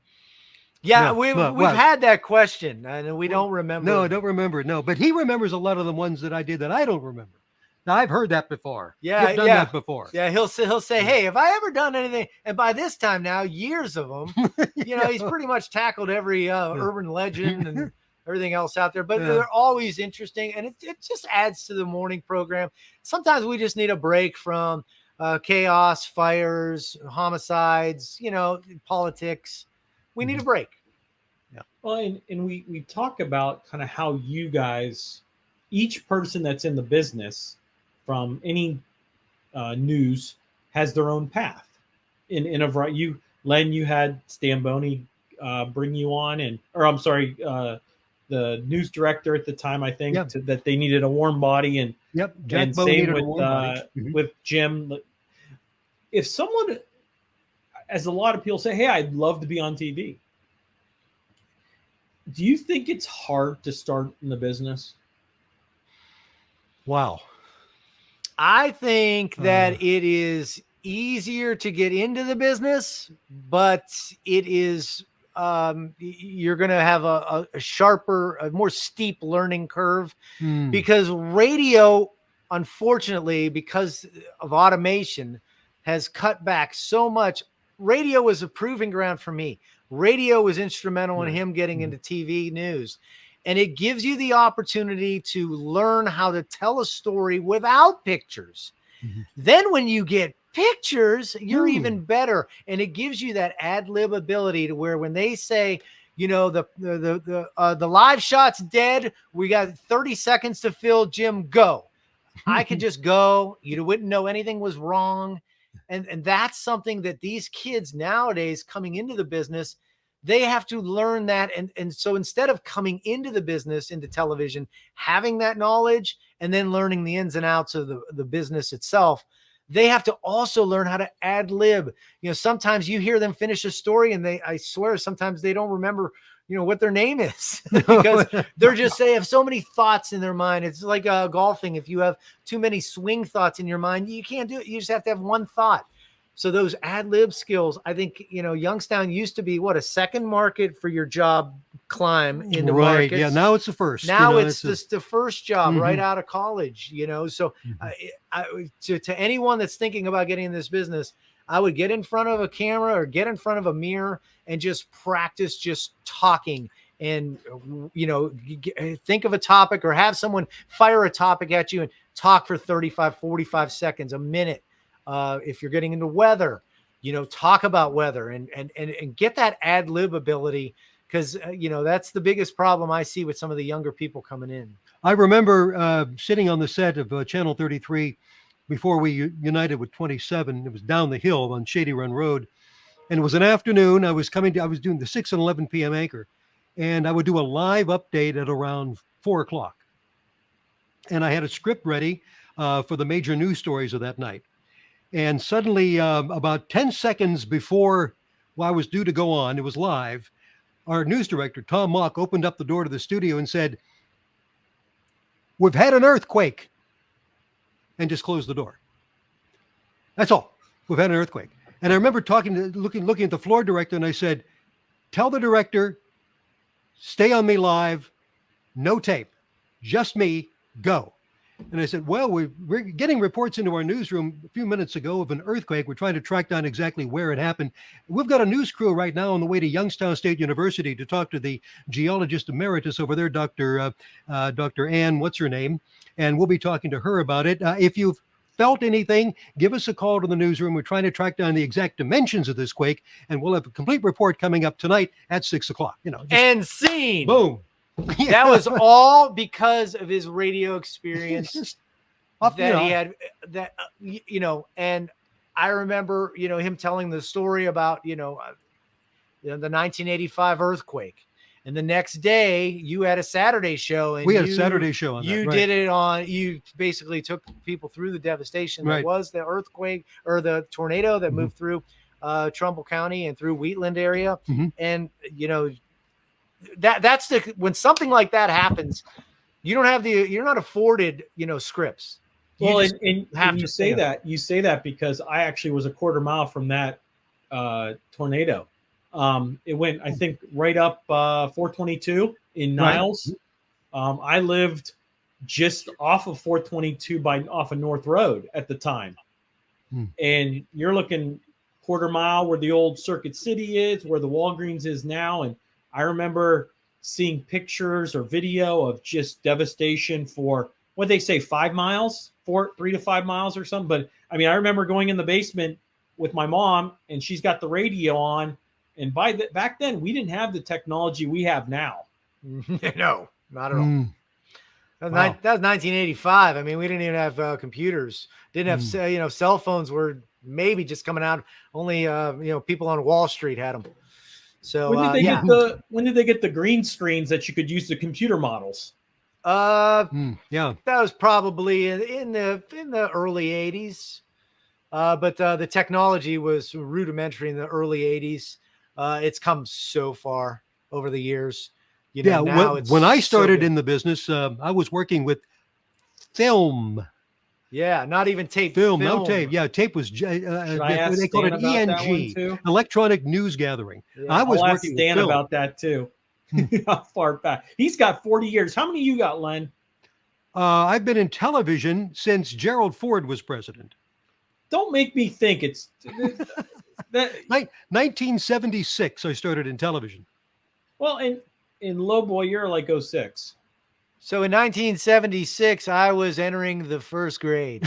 Speaker 5: Yeah,
Speaker 4: No,
Speaker 5: we've had that question, and we don't remember.
Speaker 4: No, I don't remember. No, but he remembers a lot of the ones that I did that I don't remember. Now, I've heard that before.
Speaker 5: Yeah,
Speaker 4: You've done that before.
Speaker 5: Yeah, he'll say, "Hey, have I ever done anything?" And by this time now, years of them, you know, he's pretty much tackled every urban legend and everything else out there. But they're always interesting, and it just adds to the morning program. Sometimes we just need a break from chaos, fires, homicides, you know, politics. We need a break.
Speaker 3: Yeah. Well, and we talk about kind of how you guys, each person that's in the business, from any news, has their own path. In a variety, Len, you had Stamboni bring you on, the news director at the time, I think, that they needed a warm body, and
Speaker 4: Jack
Speaker 3: and
Speaker 4: Bowe
Speaker 3: same
Speaker 4: needed a warm body.
Speaker 3: with Jim. If someone, as a lot of people say, "Hey, I'd love to be on TV," do you think it's hard to start in the business?
Speaker 4: Wow.
Speaker 5: I think that it is easier to get into the business, but it is you're going to have a sharper, a more steep learning curve because radio, unfortunately, because of automation, has cut back so much. Radio was a proving ground for me. Radio was instrumental in him getting into TV news. And it gives you the opportunity to learn how to tell a story without pictures. Then when you get pictures, you're even better. And it gives you that ad lib ability to where when they say, you know, the live shot's dead, we got 30 seconds to fill, Jim, go. I could just go. You wouldn't know anything was wrong. And that's something that these kids nowadays coming into the business, they have to learn that. And so instead of coming into the business, into television, having that knowledge and then learning the ins and outs of the business itself, they have to also learn how to ad lib. You know, sometimes you hear them finish a story and I swear, sometimes they don't remember, you know, what their name is because they're just, they have so many thoughts in their mind. It's like golfing. If you have too many swing thoughts in your mind, you can't do it. You just have to have one thought. So those ad lib skills, I think, you know, Youngstown used to be a second market for your job climb into markets.
Speaker 4: Yeah, now it's the first.
Speaker 5: Now
Speaker 4: you know,
Speaker 5: it's just the first job right out of college, you know. So to anyone that's thinking about getting in this business, I would get in front of a camera or get in front of a mirror and just practice just talking and, you know, think of a topic or have someone fire a topic at you and talk for 35, 45 seconds, a minute. If you're getting into weather, you know, talk about weather and get that ad lib ability because, you know, that's the biggest problem I see with some of the younger people coming in.
Speaker 4: I remember sitting on the set of Channel 33 before we united with 27. It was down the hill on Shady Run Road. And it was an afternoon. I was doing the 6 and 11 p.m. anchor. And I would do a live update at around 4 o'clock. And I had a script ready for the major news stories of that night. And suddenly, about 10 seconds before I was due to go on, it was live, our news director, Tom Mock, opened up the door to the studio and said, "We've had an earthquake," and just closed the door. That's all. We've had an earthquake. And I remember looking at the floor director, and I said, "Tell the director, stay on me live, no tape, just me, go." And I said, "Well, we're getting reports into our newsroom a few minutes ago of an earthquake. We're trying to track down exactly where it happened. We've got a news crew right now on the way to Youngstown State University to talk to the geologist emeritus over there, Dr. Ann, what's her name? And we'll be talking to her about it. If you've felt anything, give us a call to the newsroom. We're trying to track down the exact dimensions of this quake, and we'll have a complete report coming up tonight at 6:00.
Speaker 5: And scene.
Speaker 4: Boom.
Speaker 5: That was all because of his radio experience
Speaker 4: Just
Speaker 5: that he had. And I remember, him telling the story about, the 1985 earthquake. And the next day, you had a Saturday show, and
Speaker 4: we had a Saturday show on that.
Speaker 5: You
Speaker 4: right.
Speaker 5: did it on. You basically took people through the devastation that was the earthquake or the tornado that moved through Trumbull County and through Wheatland area, and that's when something like that happens, you're not afforded, scripts.
Speaker 3: Well, and you say that because I actually was a quarter mile from that tornado. It went, I think, right up 422 in Niles. Right. I lived just off of 422 off of North Road at the time. And you're looking quarter mile where the old Circuit City is, where the Walgreens is now. And I remember seeing pictures or video of just devastation for, what they say, 5 miles, 3 to 5 miles or something. But I mean, I remember going in the basement with my mom, and she's got the radio on. And back then, we didn't have the technology we have now.
Speaker 5: No, not at all. That was 1985. I mean, we didn't even have computers. Didn't have, cell phones were maybe just coming out. Only, people on Wall Street had them. So
Speaker 3: when did they get the green screens that you could use the computer models?
Speaker 5: That was probably in the early 80s. But the technology was rudimentary in the early 80s. It's come so far over the years.
Speaker 4: When I started in the business, I was working with film.
Speaker 5: Yeah, not even tape.
Speaker 4: Film. No tape. Yeah, tape was they called it ENG, electronic news gathering.
Speaker 3: Yeah,
Speaker 4: I was
Speaker 3: I'll
Speaker 4: working
Speaker 3: ask Dan
Speaker 4: with film.
Speaker 3: about that too. How far back? He's got 40 years. How many you got, Len?
Speaker 4: I've been in television since Gerald Ford was president.
Speaker 3: Don't make me think it's that.
Speaker 4: 1976, I started in television.
Speaker 3: Well, in Loboy, you're like 06.
Speaker 5: So in 1976, I was entering the first grade.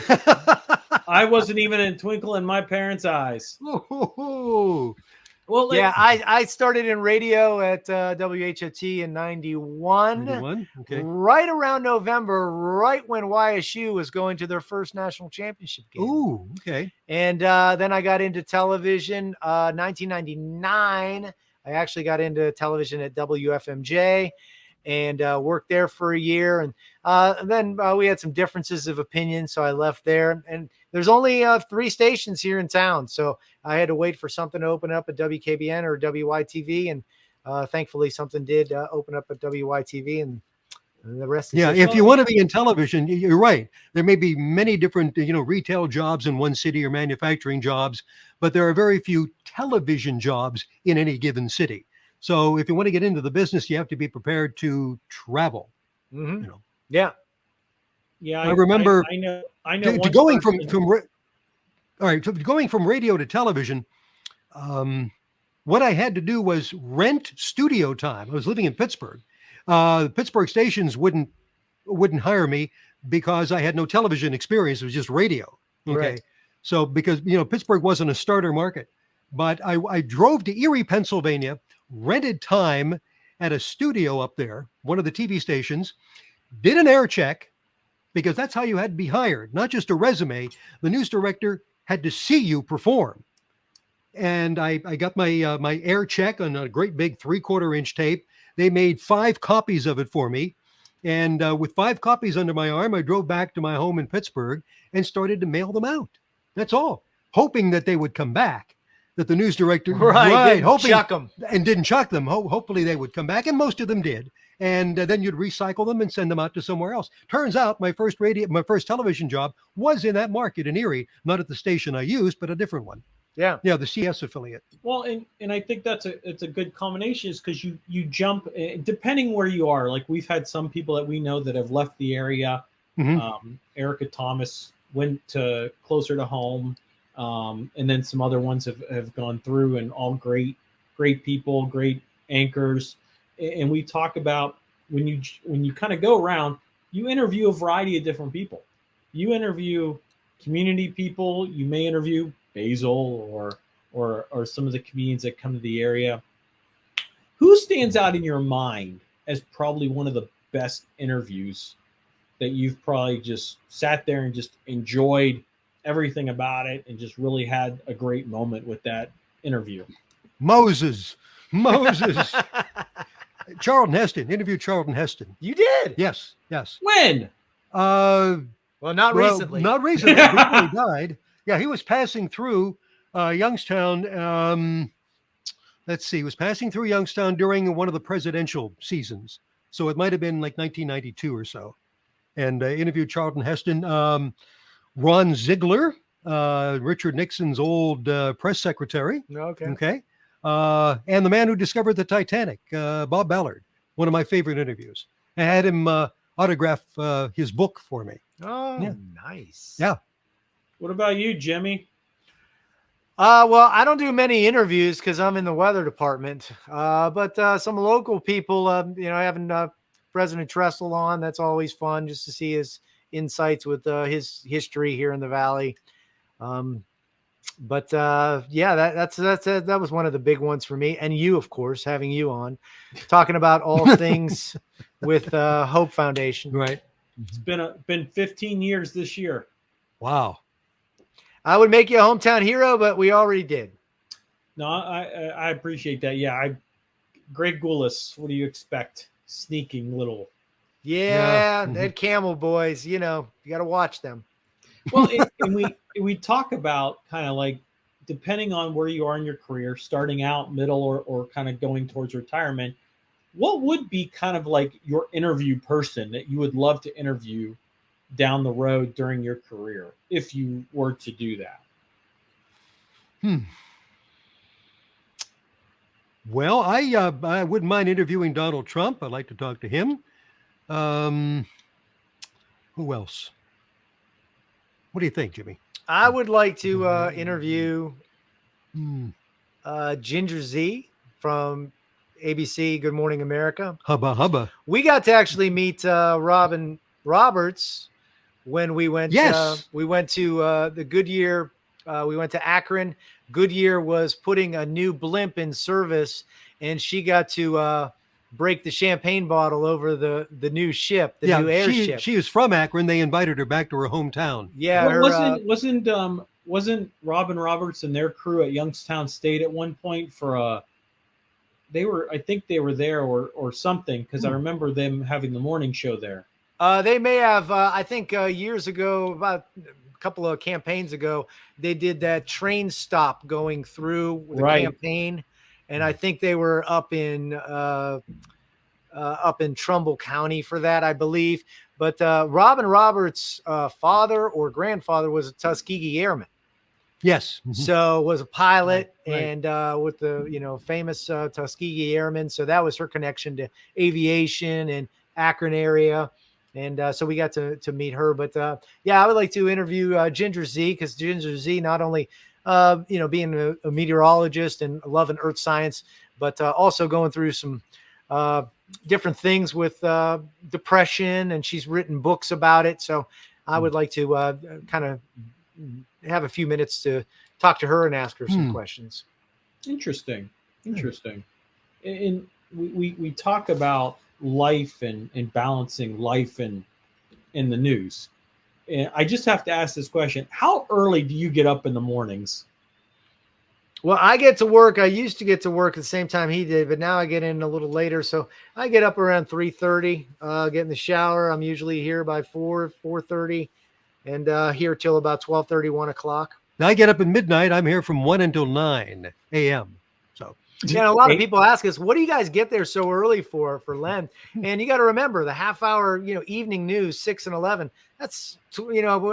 Speaker 3: I wasn't even a twinkle in my parents' eyes.
Speaker 4: Oh.
Speaker 3: Well,
Speaker 5: yeah, I started in radio at WHOT in 91.
Speaker 4: Okay.
Speaker 5: Right around November, right when YSU was going to their first national championship game.
Speaker 4: Ooh, okay.
Speaker 5: And then I got into television 1999. I actually got into television at WFMJ and worked there for a year. And then we had some differences of opinion, so I left there. And there's only 3 stations here in town, so I had to wait for something to open up at WKBN or WYTV. And thankfully, something did open up at WYTV, and the rest is
Speaker 4: if you want to be in television, you're right. There may be many different, retail jobs in one city or manufacturing jobs, but there are very few television jobs in any given city. So if you want to get into the business, you have to be prepared to travel.
Speaker 5: Mm-hmm. Yeah.
Speaker 3: Yeah.
Speaker 4: I remember
Speaker 3: I know
Speaker 4: going from radio to television. What I had to do was rent studio time. I was living in Pittsburgh. The Pittsburgh stations wouldn't hire me because I had no television experience. It was just radio. Okay.
Speaker 5: Right.
Speaker 4: So because, Pittsburgh wasn't a starter market, but I drove to Erie, Pennsylvania, rented time at a studio up there, one of the TV stations, did an air check, because that's how you had to be hired, not just a resume. The news director had to see you perform. And I got my air check on a great big 3/4-inch tape. They made 5 copies of it for me. And with 5 copies under my arm, I drove back to my home in Pittsburgh and started to mail them out. That's all, hoping that they would come back. That the news director, hoping,
Speaker 5: chuck them.
Speaker 4: And didn't chuck them. Hopefully they would come back, and most of them did. And then you'd recycle them and send them out to somewhere else. Turns out my first television job was in that market in Erie, not at the station I used, but a different one.
Speaker 5: Yeah.
Speaker 4: Yeah, the CS affiliate.
Speaker 3: Well, and I think it's a good combination, is because you jump, depending where you are. Like, we've had some people that we know that have left the area. Erica Thomas went to closer to home, and then some other ones have gone through, and all great people, great anchors. And we talk about when you kind of go around, you interview a variety of different people. You interview community people. You may interview Basil or some of the comedians that come to the area. Who stands out in your mind as probably one of the best interviews that you've probably just sat there and just enjoyed everything about it and just really had a great moment with that interview?
Speaker 4: Moses. Charlton Heston. Interviewed Charlton Heston.
Speaker 5: You did?
Speaker 4: Yes.
Speaker 3: When?
Speaker 5: Well, not recently.
Speaker 4: Not recently. Before he died. Yeah, he was passing through Youngstown. Let's see. He was passing through Youngstown during one of the presidential seasons. So it might have been like 1992 or so. And interviewed Charlton Heston. Ron Ziegler, Richard Nixon's old press secretary. Okay. And the man who discovered the Titanic, Bob Ballard, one of my favorite interviews. I had him autograph his book for me.
Speaker 5: Oh,
Speaker 4: yeah.
Speaker 5: Nice.
Speaker 4: Yeah.
Speaker 3: What about you, Jimmy?
Speaker 5: Well, I don't do many interviews because I'm in the weather department. But some local people, having President Trestle on, that's always fun just to see his insights with his history here in the Valley. But that was one of the big ones for me, and you, of course, having you on, talking about all things with Hope Foundation.
Speaker 4: Right.
Speaker 3: It's been 15 years this year.
Speaker 4: Wow.
Speaker 5: I would make you a hometown hero, but we already did.
Speaker 3: No, I appreciate that. Yeah, Greg Goulas. What do you expect? Sneaking little.
Speaker 5: Yeah, Ed Camel boys. You got to watch them.
Speaker 3: Well, and we talk about kind of like, depending on where you are in your career, starting out, middle, or kind of going towards retirement, what would be kind of like your interview person that you would love to interview down the road during your career if you were to do that?
Speaker 4: Well, I wouldn't mind interviewing Donald Trump. I'd like to talk to him. Who else? What do you think, Jimmy?
Speaker 5: I would like to interview Ginger Z from ABC Good Morning America.
Speaker 4: Hubba.
Speaker 5: We got to actually meet Robin Roberts when we went.
Speaker 4: Yes.
Speaker 5: We went to the Goodyear. We went to Akron. Goodyear was putting a new blimp in service, and she got to break the champagne bottle over the new ship, the new airship.
Speaker 4: She was from Akron. They invited her back to her hometown.
Speaker 5: Yeah.
Speaker 3: Wasn't Robin Roberts and their crew at Youngstown State at one point for I think they were there or something, because I remember them having the morning show there.
Speaker 5: They may have, I think years ago, about a couple of campaigns ago, they did that train stop going through the campaign. And I think they were up in Trumbull County for that, I believe. But Robin Roberts' father or grandfather was a Tuskegee Airman.
Speaker 4: Yes.
Speaker 5: So was a pilot
Speaker 4: Right.
Speaker 5: and with the famous Tuskegee Airmen. So that was her connection to aviation and Akron area. And so we got to meet her. But I would like to interview Ginger Z, because Ginger Z not only being a meteorologist and loving earth science, but also going through some different things with depression, and she's written books about it. So I would like to kind of have a few minutes to talk to her and ask her some questions.
Speaker 3: Interesting. And we talk about life and balancing life and in the news. And I just have to ask this question: how early do you get up in the mornings?
Speaker 5: Well, I get to work. I used to get to work at the same time he did, but now I get in a little later. So I get up around 3:30, get in the shower. I'm usually here by 4:30, and here till about 12:30, 1 o'clock.
Speaker 4: Now I get up at midnight. I'm here from 1 until 9 a.m. So
Speaker 5: A lot of people ask us, what do you guys get there so early for Len? And you got to remember the half hour, evening news, 6 and 11. That's,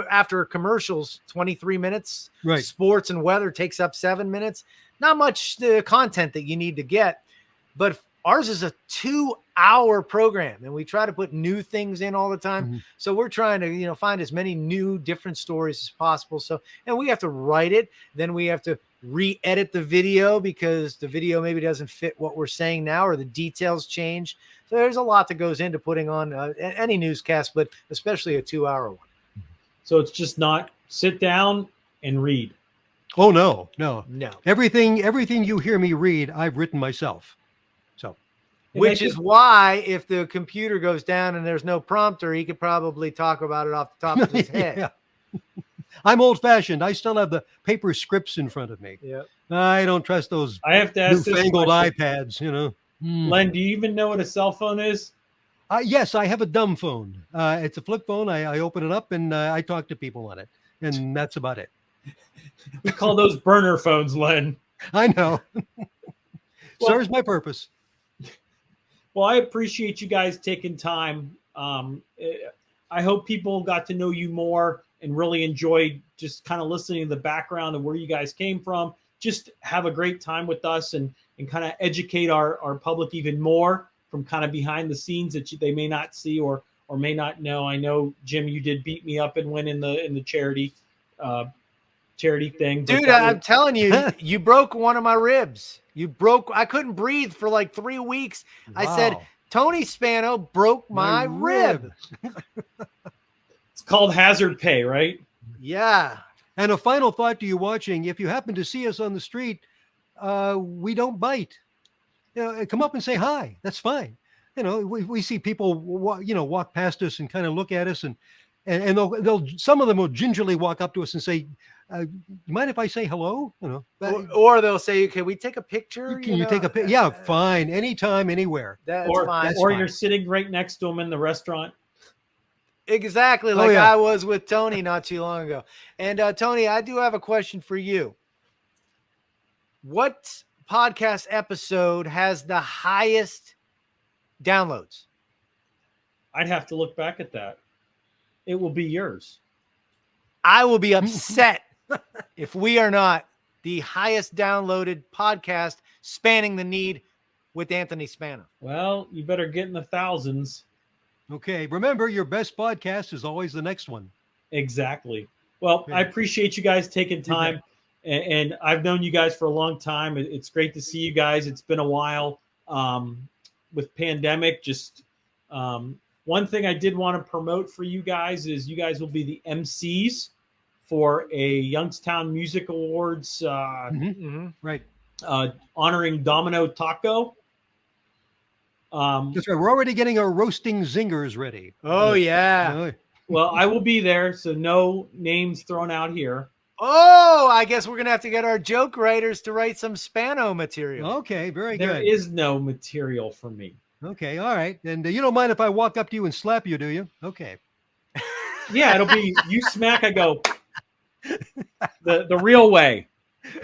Speaker 5: after commercials, 23 minutes.
Speaker 4: Right.
Speaker 5: Sports and weather takes up 7 minutes. Not much content that you need to get, but ours is a 2-hour program, and we try to put new things in all the time.
Speaker 4: Mm-hmm.
Speaker 5: So we're trying to, find as many new, different stories as possible. So, and we have to write it. Then we have to re-edit the video because the video maybe doesn't fit what we're saying now, or the details change. So there's a lot that goes into putting on any newscast, but especially a 2-hour one.
Speaker 3: So it's just not sit down and read.
Speaker 4: Oh, no.
Speaker 5: Everything
Speaker 4: Everything you hear me read, I've written myself. So,
Speaker 5: which is why if the computer goes down and there's no prompter, he could probably talk about it off the top of his head.
Speaker 4: Yeah. I'm old fashioned. I still have the paper scripts in front of me.
Speaker 5: Yeah.
Speaker 4: I don't trust those
Speaker 3: I have to ask
Speaker 4: newfangled
Speaker 3: this question.
Speaker 4: iPads,
Speaker 3: Len, do you even know what a cell phone is?
Speaker 4: Yes, I have a dumb phone. It's a flip phone. I open it up and I talk to people on it. And that's about it.
Speaker 3: We call those burner phones, Len.
Speaker 4: I know. Serves my purpose.
Speaker 3: Well, I appreciate you guys taking time. I hope people got to know you more and really enjoyed just kind of listening to the background of where you guys came from. Just have a great time with us and kind of educate our public even more from kind of behind the scenes that they may not see or may not know. I know, Jim, you did beat me up and win in the charity thing.
Speaker 5: Dude, I'm telling you, you broke one of my ribs. I couldn't breathe for like 3 weeks. Wow. I said, Tony Spano broke my rib.
Speaker 3: It's called hazard pay, right?
Speaker 5: Yeah.
Speaker 4: And a final thought to you watching, if you happen to see us on the street, we don't bite. Come up and say hi. That's fine. We see people, walk past us and kind of look at us and they'll some of them will gingerly walk up to us and say, you mind if I say hello?
Speaker 5: Or they'll say, can we take a picture?
Speaker 4: Can you take a picture? Yeah, fine. Anytime, anywhere.
Speaker 5: That's
Speaker 3: or
Speaker 5: fine.
Speaker 3: Or you're sitting right next to them in the restaurant.
Speaker 5: Exactly. Like I was with Tony not too long ago. And Tony, I do have a question for you. What podcast episode has the highest downloads?
Speaker 3: I'd have to look back at that. It will be yours.
Speaker 5: I will be upset if we are not the highest downloaded podcast spanning the need with Anthony Spano.
Speaker 3: Well, you better get in the thousands.
Speaker 4: Okay. Remember, your best podcast is always the next one.
Speaker 3: Exactly. Well, I appreciate you guys taking time. And I've known you guys for a long time. It's great to see you guys. It's been a while with pandemic. Just one thing I did want to promote for you guys is you guys will be the MCs for a Youngstown Music Awards,
Speaker 4: right?
Speaker 3: Honoring Domino Taco.
Speaker 4: That's right. We're already getting our roasting zingers ready.
Speaker 5: Oh yeah.
Speaker 3: Well, I will be there, so no names thrown out here.
Speaker 5: Oh, I guess we're gonna have to get our joke writers to write some Spano material.
Speaker 4: Okay, very good.
Speaker 3: There is no material for me.
Speaker 4: Okay, all right. And you don't mind if I walk up to you and slap you, do you? Okay.
Speaker 3: Yeah, it'll be you smack, I go the real way.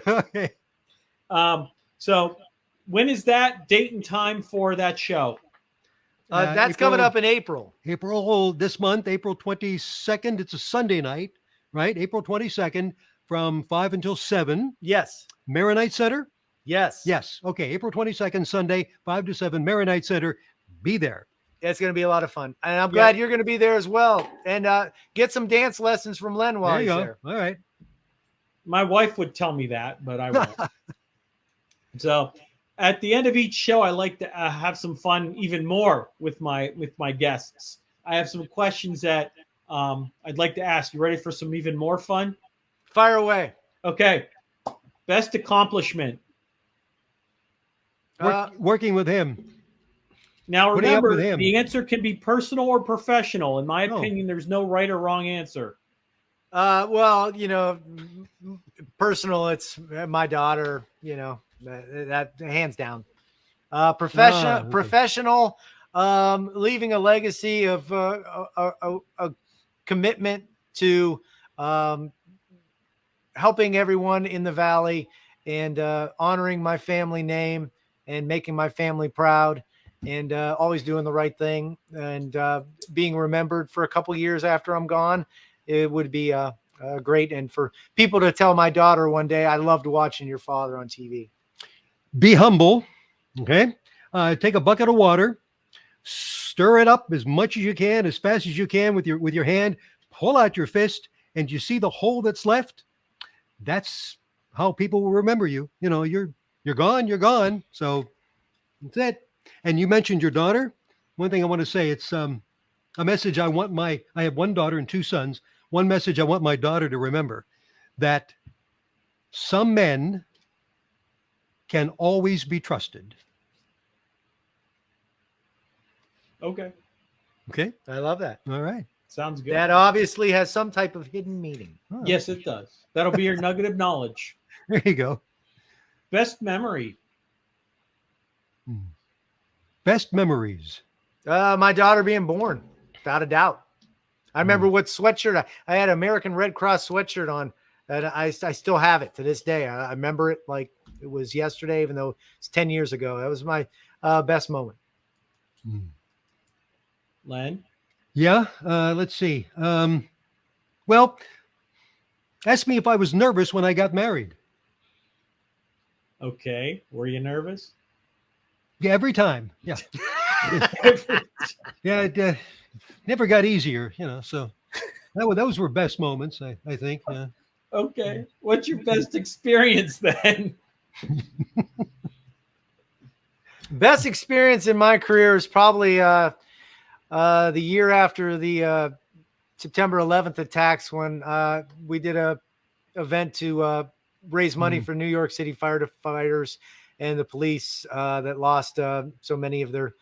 Speaker 4: Okay.
Speaker 3: So when is that date and time for that show?
Speaker 5: That's coming up in April.
Speaker 4: April this month, April 22nd. It's a Sunday night, right? April 22nd from 5 until 7.
Speaker 5: Yes.
Speaker 4: Maronite Center?
Speaker 5: Yes.
Speaker 4: Yes. Okay. April 22nd, Sunday, 5 to 7, Maronite Center. Be there.
Speaker 5: It's going to be a lot of fun. And I'm glad you're going to be there as well. And get some dance lessons from Len while he's there.
Speaker 4: All right.
Speaker 3: My wife would tell me that, but I won't. So at the end of each show, I like to have some fun even more with my guests. I have some questions that I'd like to ask. You ready for some even more fun?
Speaker 5: Fire away.
Speaker 3: Okay. Best accomplishment.
Speaker 4: Working with him.
Speaker 3: Now remember, the answer can be personal or professional. In my opinion, there's no right or wrong answer.
Speaker 5: Well, personal, it's my daughter, that hands down. Professional, leaving a legacy of a commitment to helping everyone in the Valley and honoring my family name and making my family proud, and always doing the right thing, and being remembered for a couple years after I'm gone. It would be great. And for people to tell my daughter one day, I loved watching your father on TV.
Speaker 4: Be humble. Okay. Take a bucket of water, stir it up as much as you can, as fast as you can with your hand, pull out your fist, and you see the hole that's left. That's how people will remember you. You know, you're gone, you're gone. So that's it. And you mentioned your daughter. One thing I want to say, it's a message I have one daughter and two sons. One message I want my daughter to remember, that some men can always be trusted.
Speaker 3: Okay.
Speaker 4: Okay.
Speaker 5: I love that.
Speaker 4: All right.
Speaker 3: Sounds good.
Speaker 5: That obviously has some type of hidden meaning.
Speaker 4: Oh,
Speaker 3: Yes, it does. That'll be your nugget of knowledge.
Speaker 4: there you go.
Speaker 3: Best memory.
Speaker 4: Best memories.
Speaker 5: My daughter being born, without a doubt. I remember what sweatshirt I had, American Red Cross sweatshirt on, and I still have it to this day. I remember it like it was yesterday, even though it's 10 years ago. That was my best moment.
Speaker 3: Len?
Speaker 4: Yeah. Let's see. Well, ask me if I was nervous when I got married.
Speaker 3: Okay. Were you nervous?
Speaker 4: Yeah, every time. Yeah. Yeah. It never got easier, you know. So those were best moments, I think. Yeah.
Speaker 3: Okay. What's your best experience then?
Speaker 5: Best experience in my career is probably the year after the September 11th attacks, when we did a event to raise money for New York City firefighters and the police that lost so many of their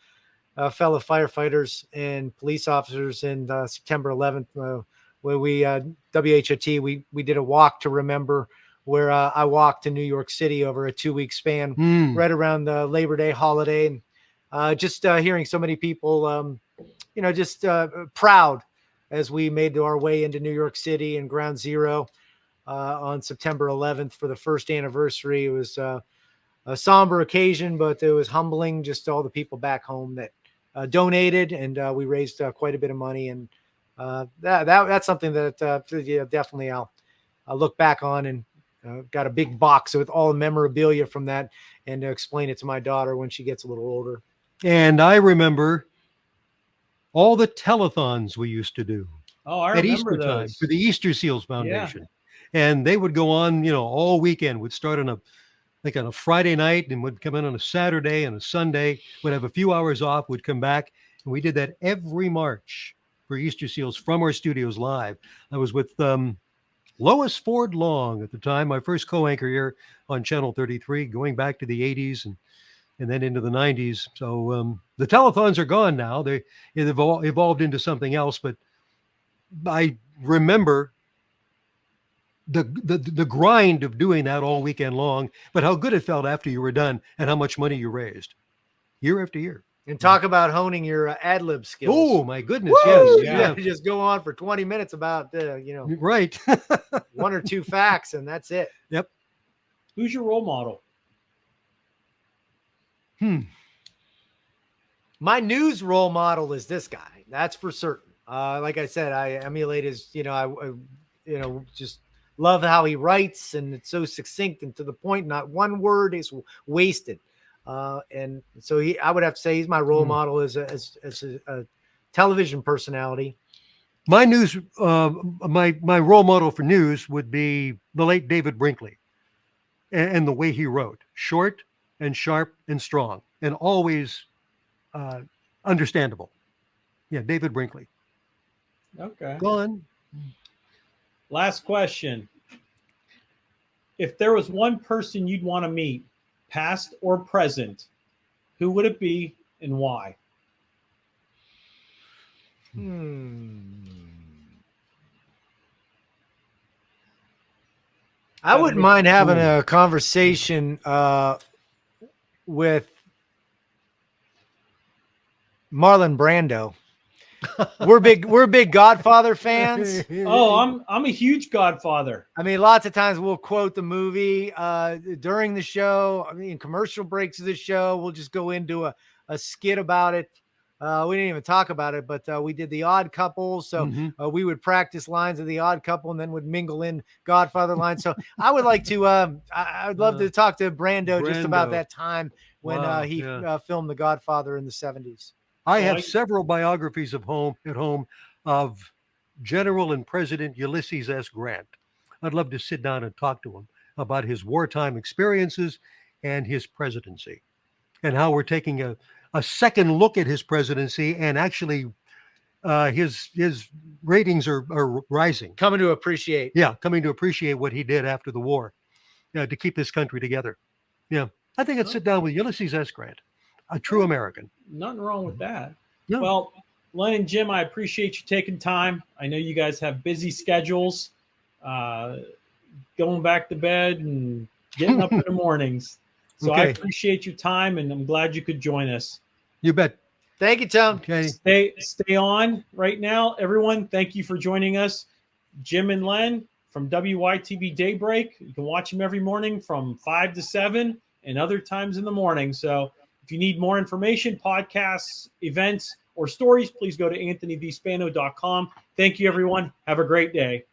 Speaker 5: fellow firefighters and police officers in September 11th, where we WHOT, we did a walk to remember, where I walked to New York City over a 2-week span, right around the Labor Day holiday. And just hearing so many people, just proud as we made our way into New York City and Ground Zero on September 11th for the first anniversary. It was a somber occasion, but it was humbling. Just all the people back home that donated, and we raised quite a bit of money. And that's something that definitely I'll look back on, and got a big box with all the memorabilia from that, and to explain it to my daughter when she gets a little older.
Speaker 4: And I remember all the telethons we used to do
Speaker 3: at
Speaker 4: Easter time for the Easter Seals Foundation. Yeah. And they would go on, all weekend. Would start on a Friday night and would come in on a Saturday and a Sunday, would have a few hours off, would come back. And we did that every March for Easter Seals from our studios live. I was with Lois Ford Long at the time, my first co-anchor here on Channel 33, going back to the 80s and then into the 90s. So the telethons are gone now. They've evolved into something else, but I remember the grind of doing that all weekend long, but how good it felt after you were done and how much money you raised year after year.
Speaker 5: And talk about honing your ad lib skills.
Speaker 4: Oh my goodness.
Speaker 5: Woo!
Speaker 4: Yes.
Speaker 5: Yeah. Just go on for 20 minutes about,
Speaker 4: right.
Speaker 5: one or two facts, and that's it.
Speaker 4: Yep.
Speaker 3: Who's your role model?
Speaker 5: My news role model is this guy. That's for certain. Like I said, I emulate his, just love how he writes, and it's so succinct and to the point. Not one word is wasted. And so I would have to say he's my role model as a television personality.
Speaker 4: My news, my role model for news would be the late David Brinkley, and the way he wrote, short and sharp and strong, and always understandable. Yeah, David Brinkley.
Speaker 3: Okay.
Speaker 4: Go on.
Speaker 3: Last question. If there was one person you'd want to meet, past or present, who would it be and why?
Speaker 5: I wouldn't mind having a conversation with Marlon Brando. We're big Godfather fans.
Speaker 3: Oh, I'm a huge Godfather.
Speaker 5: I mean, lots of times we'll quote the movie during the show. I mean, commercial breaks of the show, we'll just go into a skit about it. We didn't even talk about it, but we did The Odd Couple. So we would practice lines of The Odd Couple and then would mingle in Godfather lines. So I would like to, I'd love to talk to Brando just about that time when he filmed The Godfather in the 70s.
Speaker 4: I have several biographies at home of General and President Ulysses S. Grant. I'd love to sit down and talk to him about his wartime experiences and his presidency, and how we're taking a second look at his presidency, and actually his ratings are rising.
Speaker 5: Coming to appreciate
Speaker 4: what he did after the war to keep this country together. Yeah, I think I'd sit down with Ulysses S. Grant, a true American.
Speaker 3: Nothing wrong with that.
Speaker 4: No.
Speaker 3: Well, Len and Jim, I appreciate you taking time. I know you guys have busy schedules, going back to bed and getting up in the mornings. So I appreciate your time, and I'm glad you could join us.
Speaker 4: You bet.
Speaker 5: Thank you, Tom.
Speaker 4: Okay.
Speaker 3: Stay on right now, everyone. Thank you for joining us. Jim and Len from WYTV DayBreak. You can watch them every morning from 5 to 7 and other times in the morning. So if you need more information, podcasts, events, or stories, please go to anthonyvspano.com. Thank you, everyone. Have a great day.